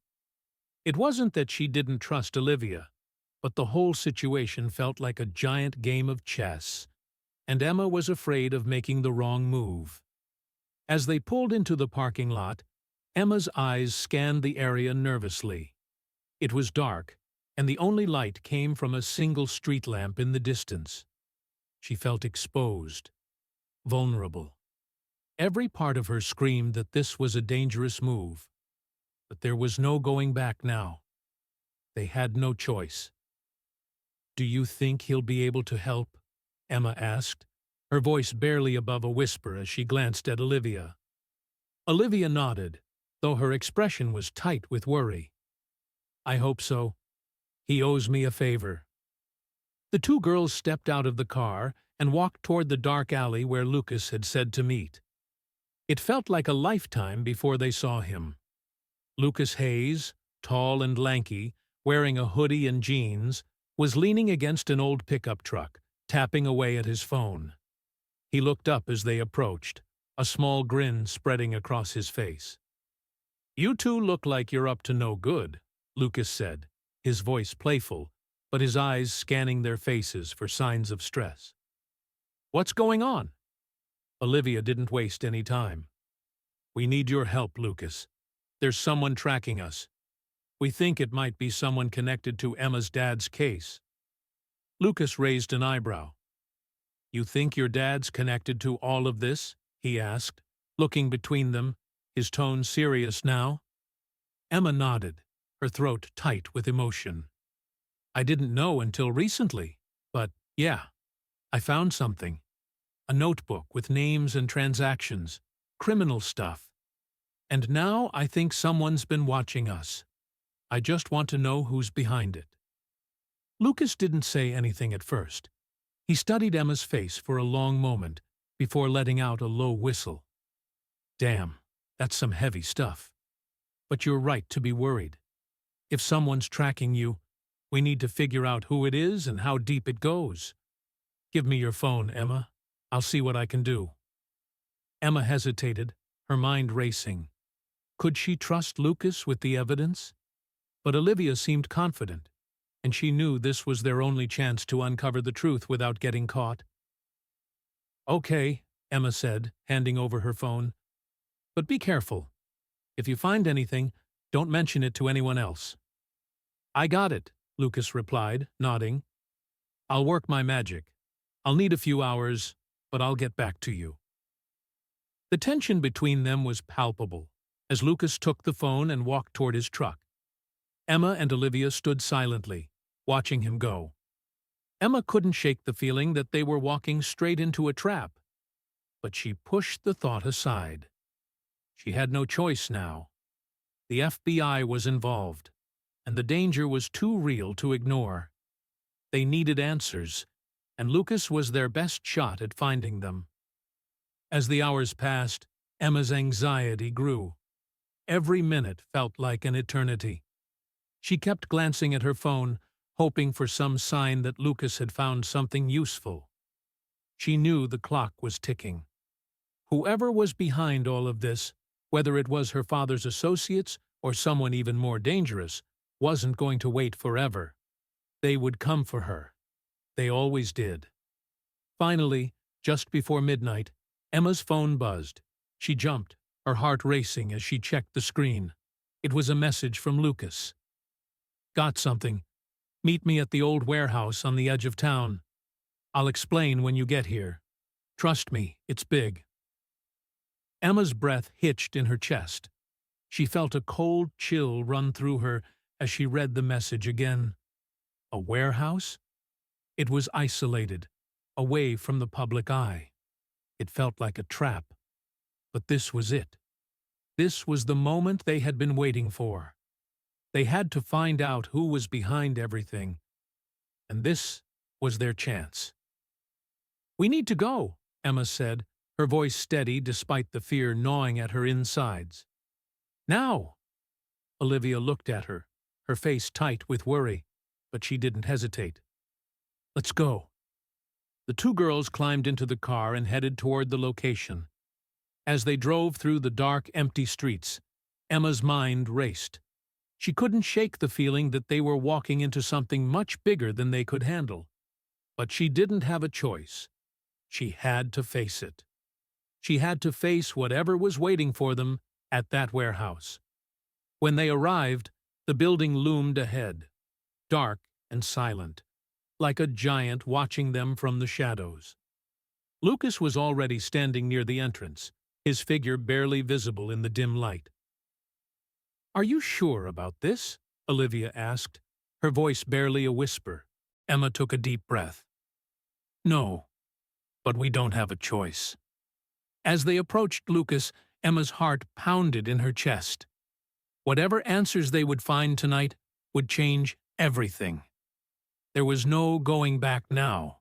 It wasn't that she didn't trust Olivia, but the whole situation felt like a giant game of chess, and Emma was afraid of making the wrong move. As they pulled into the parking lot, Emma's eyes scanned the area nervously. It was dark, and the only light came from a single street lamp in the distance. She felt exposed, vulnerable. Every part of her screamed that this was a dangerous move. But there was no going back now. They had no choice. "Do you think he'll be able to help?" Emma asked, her voice barely above a whisper as she glanced at Olivia. Olivia nodded, though her expression was tight with worry. I hope so. He owes me a favor. The two girls stepped out of the car and walked toward the dark alley where Lucas had said to meet. It felt like a lifetime before they saw him. Lucas Hayes, tall and lanky, wearing a hoodie and jeans, was leaning against an old pickup truck, tapping away at his phone. He looked up as they approached, a small grin spreading across his face. "You two look like you're up to no good," Lucas said, his voice playful, but his eyes scanning their faces for signs of stress. "What's going on?" Olivia didn't waste any time. "We need your help, Lucas. There's someone tracking us. We think it might be someone connected to Emma's dad's case." Lucas raised an eyebrow. "You think your dad's connected to all of this?" he asked, looking between them, his tone serious now. Emma nodded, her throat tight with emotion. "I didn't know until recently, but yeah, I found something. A notebook with names and transactions, criminal stuff. And now I think someone's been watching us. I just want to know who's behind it." Lucas didn't say anything at first. He studied Emma's face for a long moment before letting out a low whistle. "Damn, that's some heavy stuff. But you're right to be worried. If someone's tracking you, we need to figure out who it is and how deep it goes. Give me your phone, Emma. I'll see what I can do." Emma hesitated, her mind racing. Could she trust Lucas with the evidence? But Olivia seemed confident, and she knew this was their only chance to uncover the truth without getting caught. "Okay," Emma said, handing over her phone. "But be careful. If you find anything, don't mention it to anyone else." "I got it," Lucas replied, nodding. "I'll work my magic. I'll need a few hours, but I'll get back to you." The tension between them was palpable as Lucas took the phone and walked toward his truck. Emma and Olivia stood silently, watching him go. Emma couldn't shake the feeling that they were walking straight into a trap, but she pushed the thought aside. She had no choice now. The FBI was involved, and the danger was too real to ignore. They needed answers, and Lucas was their best shot at finding them. As the hours passed, Emma's anxiety grew. Every minute felt like an eternity. She kept glancing at her phone, hoping for some sign that Lucas had found something useful. She knew the clock was ticking. Whoever was behind all of this, whether it was her father's associates or someone even more dangerous, wasn't going to wait forever. They would come for her. They always did. Finally, just before midnight, Emma's phone buzzed. She jumped, her heart racing as she checked the screen. It was a message from Lucas. "Got something. Meet me at the old warehouse on the edge of town. I'll explain when you get here. Trust me, it's big." Emma's breath hitched in her chest. She felt a cold chill run through her as she read the message again. A warehouse? It was isolated, away from the public eye. It felt like a trap. But this was it. This was the moment they had been waiting for. They had to find out who was behind everything. And this was their chance. "We need to go," Emma said, her voice steady despite the fear gnawing at her insides. "Now!" Olivia looked at her, her face tight with worry, but she didn't hesitate. "Let's go." The two girls climbed into the car and headed toward the location. As they drove through the dark, empty streets, Emma's mind raced. She couldn't shake the feeling that they were walking into something much bigger than they could handle. But she didn't have a choice. She had to face it. She had to face whatever was waiting for them at that warehouse. When they arrived, the building loomed ahead, dark and silent, like a giant watching them from the shadows. Lucas was already standing near the entrance, his figure barely visible in the dim light. "Are you sure about this?" Olivia asked, her voice barely a whisper. Emma took a deep breath. "No, but we don't have a choice." As they approached Lucas, Emma's heart pounded in her chest. Whatever answers they would find tonight, would change everything. There was no going back now.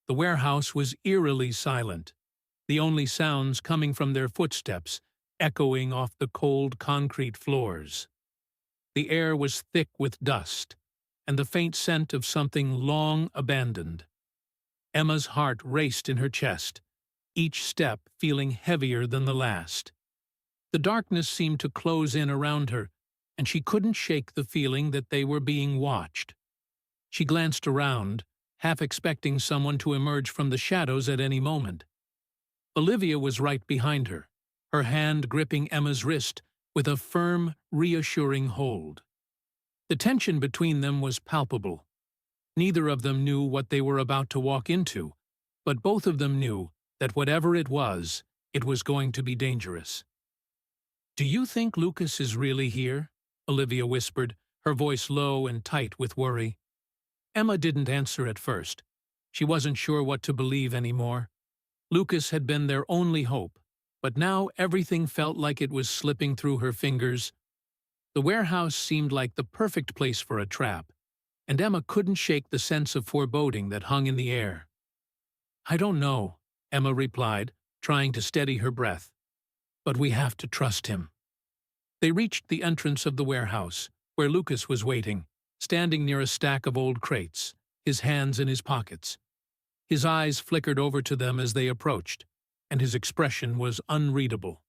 The warehouse was eerily silent, the only sounds coming from their footsteps, echoing off the cold concrete floors. The air was thick with dust, and the faint scent of something long abandoned. Emma's heart raced in her chest, each step feeling heavier than the last. The darkness seemed to close in around her, and she couldn't shake the feeling that they were being watched. She glanced around, half expecting someone to emerge from the shadows at any moment. Olivia was right behind her, her hand gripping Emma's wrist with a firm, reassuring hold. The tension between them was palpable. Neither of them knew what they were about to walk into, but both of them knew that whatever it was going to be dangerous. "Do you think Lucas is really here?" Olivia whispered, her voice low and tight with worry. Emma didn't answer at first. She wasn't sure what to believe anymore. Lucas had been their only hope, but now everything felt like it was slipping through her fingers. The warehouse seemed like the perfect place for a trap, and Emma couldn't shake the sense of foreboding that hung in the air. "I don't know," Emma replied, trying to steady her breath. "But we have to trust him." They reached the entrance of the warehouse, where Lucas was waiting, standing near a stack of old crates, his hands in his pockets. His eyes flickered over to them as they approached, and his expression was unreadable.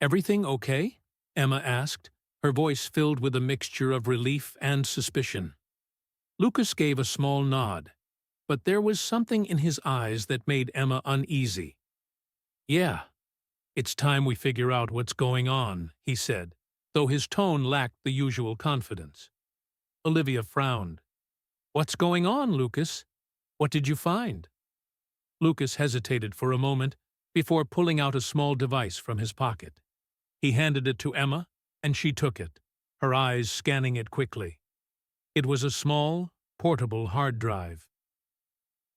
"Everything okay?" Emma asked, her voice filled with a mixture of relief and suspicion. Lucas gave a small nod, but there was something in his eyes that made Emma uneasy. "Yeah, it's time we figure out what's going on," he said, though his tone lacked the usual confidence. Olivia frowned. "What's going on, Lucas? What did you find?" Lucas hesitated for a moment before pulling out a small device from his pocket. He handed it to Emma, and she took it, her eyes scanning it quickly. It was a small, portable hard drive.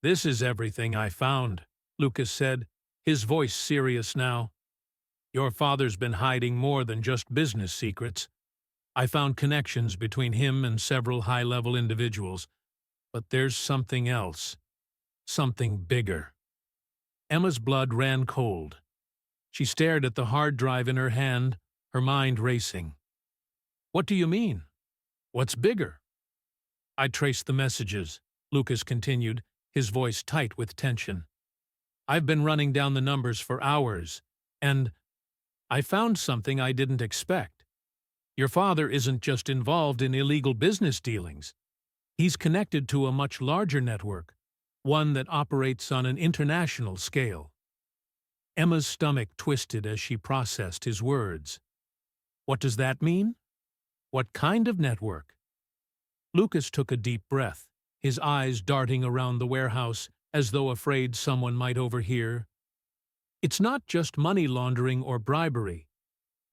"This is everything I found," Lucas said, his voice serious now. "Your father's been hiding more than just business secrets. I found connections between him and several high-level individuals, but there's something else, something bigger." Emma's blood ran cold. She stared at the hard drive in her hand, her mind racing. "What do you mean? What's bigger?" "I traced the messages," Lucas continued, his voice tight with tension. "I've been running down the numbers for hours, and I found something I didn't expect. Your father isn't just involved in illegal business dealings. He's connected to a much larger network, one that operates on an international scale." Emma's stomach twisted as she processed his words. "What does that mean? What kind of network?" Lucas took a deep breath, his eyes darting around the warehouse as though afraid someone might overhear. "It's not just money laundering or bribery.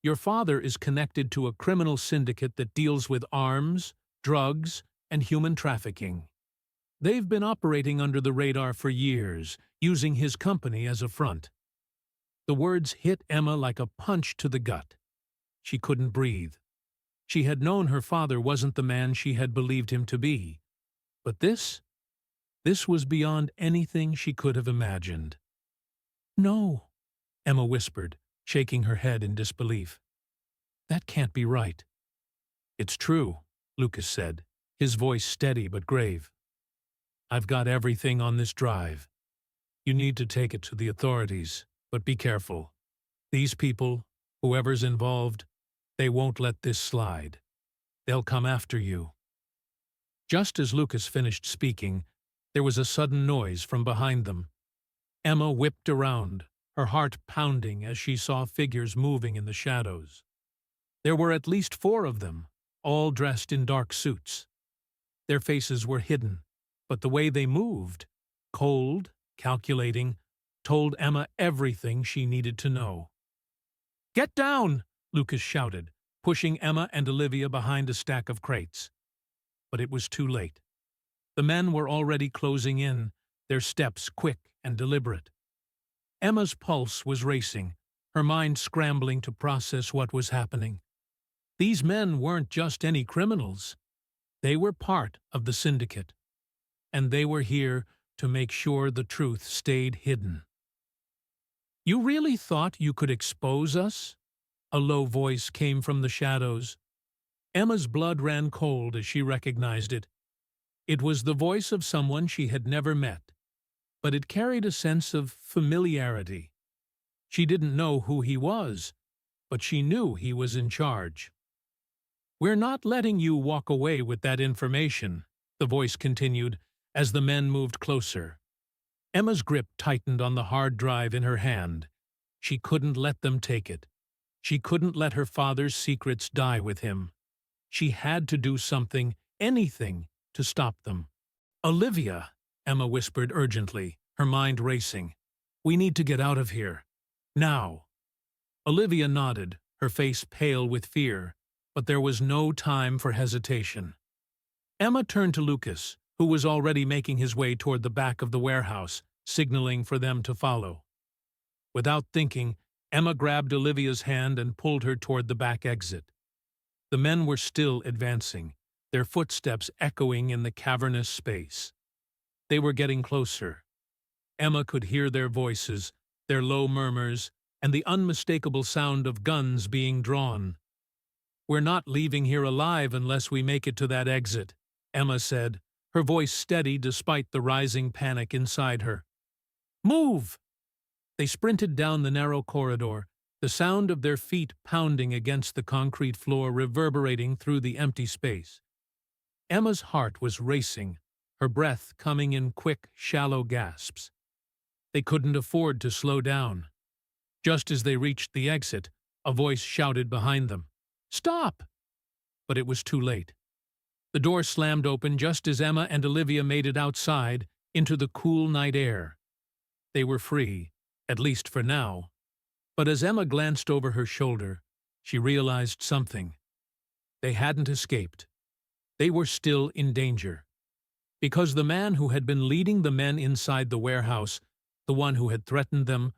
Your father is connected to a criminal syndicate that deals with arms, drugs, and human trafficking. They've been operating under the radar for years, using his company as a front." The words hit Emma like a punch to the gut. She couldn't breathe. She had known her father wasn't the man she had believed him to be. But this was beyond anything she could have imagined. "No," Emma whispered, shaking her head in disbelief. "That can't be right." "It's true," Lucas said, his voice steady but grave. "I've got everything on this drive. You need to take it to the authorities, but be careful. These people, whoever's involved, they won't let this slide. They'll come after you." Just as Lucas finished speaking, there was a sudden noise from behind them. Emma whipped around, her heart pounding as she saw figures moving in the shadows. There were at least 4 of them, all dressed in dark suits. Their faces were hidden, but the way they moved, cold, calculating, told Emma everything she needed to know. "Get down!" Lucas shouted, pushing Emma and Olivia behind a stack of crates. But it was too late. The men were already closing in, their steps quick and deliberate. Emma's pulse was racing, her mind scrambling to process what was happening. These men weren't just any criminals. They were part of the syndicate, and they were here to make sure the truth stayed hidden. "You really thought you could expose us?" A low voice came from the shadows. Emma's blood ran cold as she recognized it. It was the voice of someone she had never met, but it carried a sense of familiarity. She didn't know who he was, but she knew he was in charge. "We're not letting you walk away with that information," the voice continued as the men moved closer. Emma's grip tightened on the hard drive in her hand. She couldn't let them take it. She couldn't let her father's secrets die with him. She had to do something, anything, to stop them. "Olivia," Emma whispered urgently, her mind racing. "We need to get out of here. Now." Olivia nodded, her face pale with fear, but there was no time for hesitation. Emma turned to Lucas, who was already making his way toward the back of the warehouse, signaling for them to follow. Without thinking, Emma grabbed Olivia's hand and pulled her toward the back exit. The men were still advancing, their footsteps echoing in the cavernous space. They were getting closer. Emma could hear their voices, their low murmurs, and the unmistakable sound of guns being drawn. "We're not leaving here alive unless we make it to that exit," Emma said, her voice steady despite the rising panic inside her. "Move!" They sprinted down the narrow corridor, the sound of their feet pounding against the concrete floor reverberating through the empty space. Emma's heart was racing, her breath coming in quick, shallow gasps. They couldn't afford to slow down. Just as they reached the exit, a voice shouted behind them, "Stop!" But it was too late. The door slammed open just as Emma and Olivia made it outside into the cool night air. They were free, at least for now. But as Emma glanced over her shoulder, she realized something. They hadn't escaped. They were still in danger. Because the man who had been leading the men inside the warehouse, the one who had threatened them,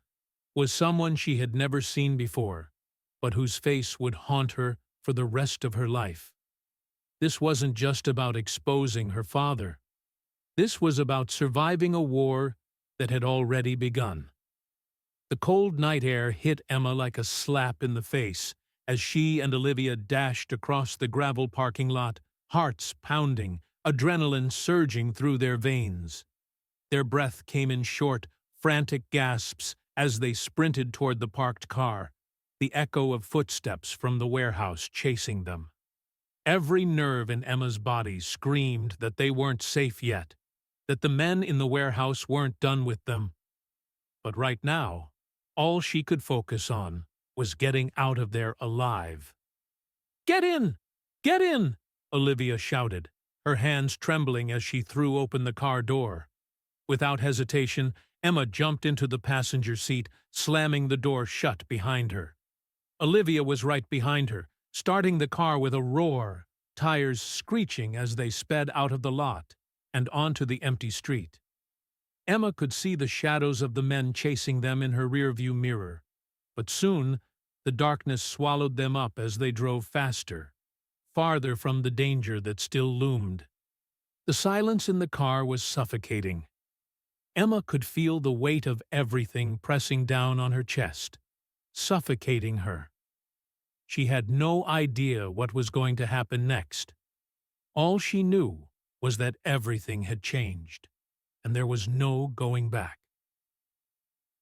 was someone she had never seen before, but whose face would haunt her for the rest of her life. This wasn't just about exposing her father. This was about surviving a war that had already begun. The cold night air hit Emma like a slap in the face as she and Olivia dashed across the gravel parking lot, hearts pounding, adrenaline surging through their veins. Their breath came in short, frantic gasps as they sprinted toward the parked car, the echo of footsteps from the warehouse chasing them. Every nerve in Emma's body screamed that they weren't safe yet, that the men in the warehouse weren't done with them. But right now, all she could focus on was getting out of there alive. "Get in! Get in!" Olivia shouted, her hands trembling as she threw open the car door. Without hesitation, Emma jumped into the passenger seat, slamming the door shut behind her. Olivia was right behind her, starting the car with a roar, tires screeching as they sped out of the lot and onto the empty street. Emma could see the shadows of the men chasing them in her rearview mirror, but soon the darkness swallowed them up as they drove faster, farther from the danger that still loomed. The silence in the car was suffocating. Emma could feel the weight of everything pressing down on her chest, suffocating her. She had no idea what was going to happen next. All she knew was that everything had changed, and there was no going back.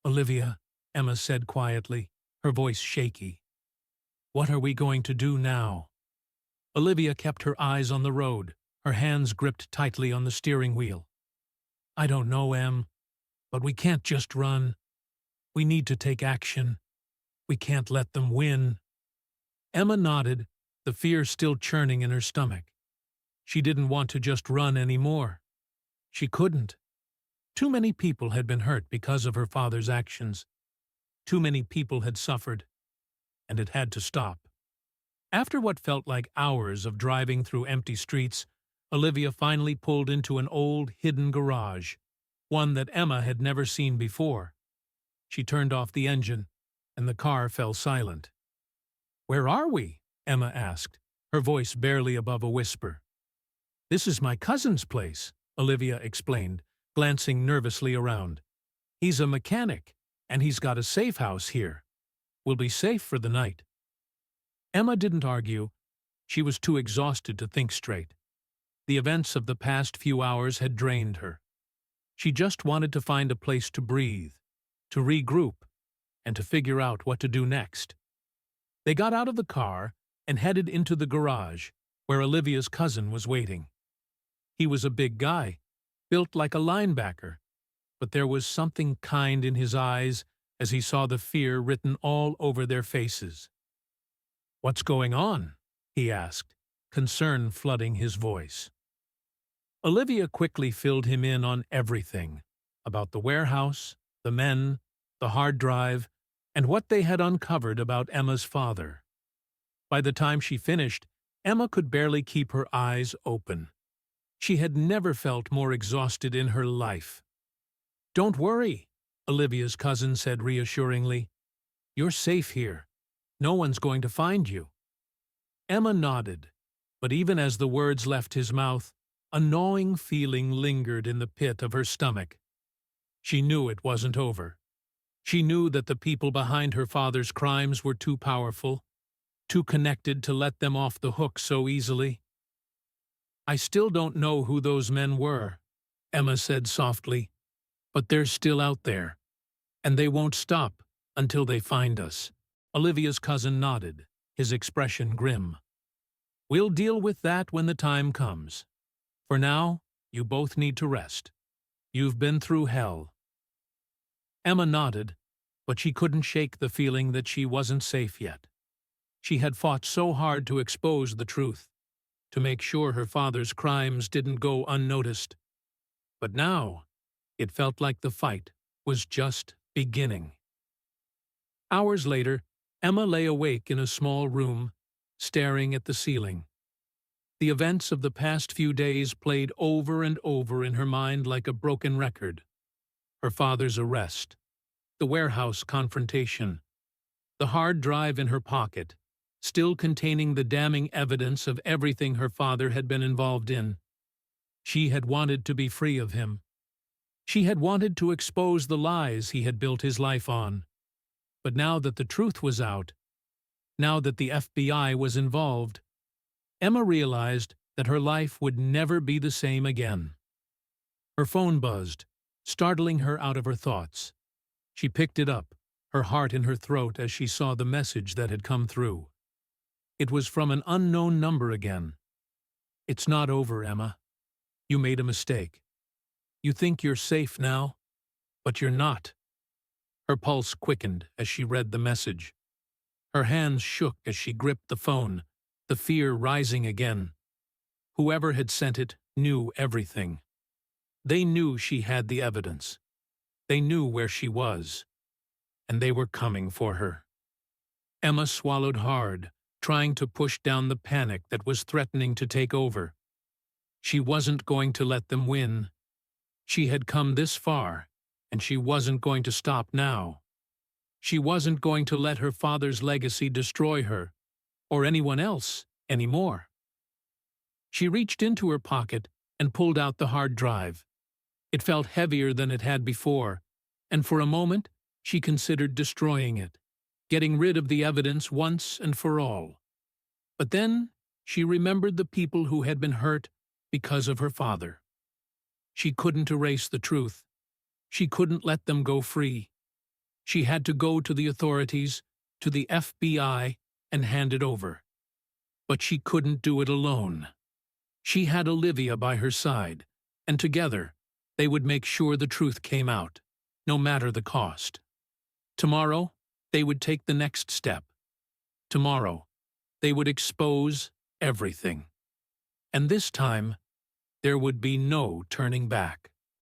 "Olivia," Emma said quietly, her voice shaky. "What are we going to do now?" Olivia kept her eyes on the road, her hands gripped tightly on the steering wheel. "I don't know, Em, but we can't just run. We need to take action. We can't let them win." Emma nodded, the fear still churning in her stomach. She didn't want to just run anymore. She couldn't. Too many people had been hurt because of her father's actions. Too many people had suffered, and it had to stop. After what felt like hours of driving through empty streets, Olivia finally pulled into an old, hidden garage, one that Emma had never seen before. She turned off the engine, and the car fell silent. "Where are we?" Emma asked, her voice barely above a whisper. "This is my cousin's place," Olivia explained, glancing nervously around. "He's a mechanic, and he's got a safe house here. We'll be safe for the night." Emma didn't argue. She was too exhausted to think straight. The events of the past few hours had drained her. She just wanted to find a place to breathe, to regroup, and to figure out what to do next. They got out of the car and headed into the garage, where Olivia's cousin was waiting. He was a big guy, built like a linebacker, but there was something kind in his eyes as he saw the fear written all over their faces. "What's going on?" he asked, concern flooding his voice. Olivia quickly filled him in on everything, about the warehouse, the men, the hard drive, and what they had uncovered about Emma's father. By the time she finished, Emma could barely keep her eyes open. She had never felt more exhausted in her life. "Don't worry," Olivia's cousin said reassuringly. "You're safe here. No one's going to find you." Emma nodded, but even as the words left his mouth, a gnawing feeling lingered in the pit of her stomach. She knew it wasn't over. She knew that the people behind her father's crimes were too powerful, too connected to let them off the hook so easily. "I still don't know who those men were," Emma said softly, "but they're still out there, and they won't stop until they find us." Olivia's cousin nodded, his expression grim. "We'll deal with that when the time comes. For now, you both need to rest. You've been through hell." Emma nodded, but she couldn't shake the feeling that she wasn't safe yet. She had fought so hard to expose the truth, to make sure her father's crimes didn't go unnoticed. But now, it felt like the fight was just beginning. Hours later, Emma lay awake in a small room, staring at the ceiling. The events of the past few days played over and over in her mind like a broken record. Her father's arrest, the warehouse confrontation, the hard drive in her pocket, still containing the damning evidence of everything her father had been involved in. She had wanted to be free of him. She had wanted to expose the lies he had built his life on. But now that the truth was out, now that the FBI was involved, Emma realized that her life would never be the same again. Her phone buzzed, startling her out of her thoughts. She picked it up, her heart in her throat as she saw the message that had come through. It was from an unknown number again. "It's not over, Emma. You made a mistake. You think you're safe now, but you're not." Her pulse quickened as she read the message. Her hands shook as she gripped the phone, the fear rising again. Whoever had sent it knew everything. They knew she had the evidence. They knew where she was. And they were coming for her. Emma swallowed hard, trying to push down the panic that was threatening to take over. She wasn't going to let them win. She had come this far, and she wasn't going to stop now. She wasn't going to let her father's legacy destroy her, or anyone else, anymore. She reached into her pocket and pulled out the hard drive. It felt heavier than it had before, and for a moment she considered destroying it, getting rid of the evidence once and for all. But then she remembered the people who had been hurt because of her father. She couldn't erase the truth. She couldn't let them go free. She had to go to the authorities, to the FBI, and hand it over. But she couldn't do it alone. She had Olivia by her side, and together they would make sure the truth came out, no matter the cost. Tomorrow, they would take the next step. Tomorrow, they would expose everything. And this time, there would be no turning back.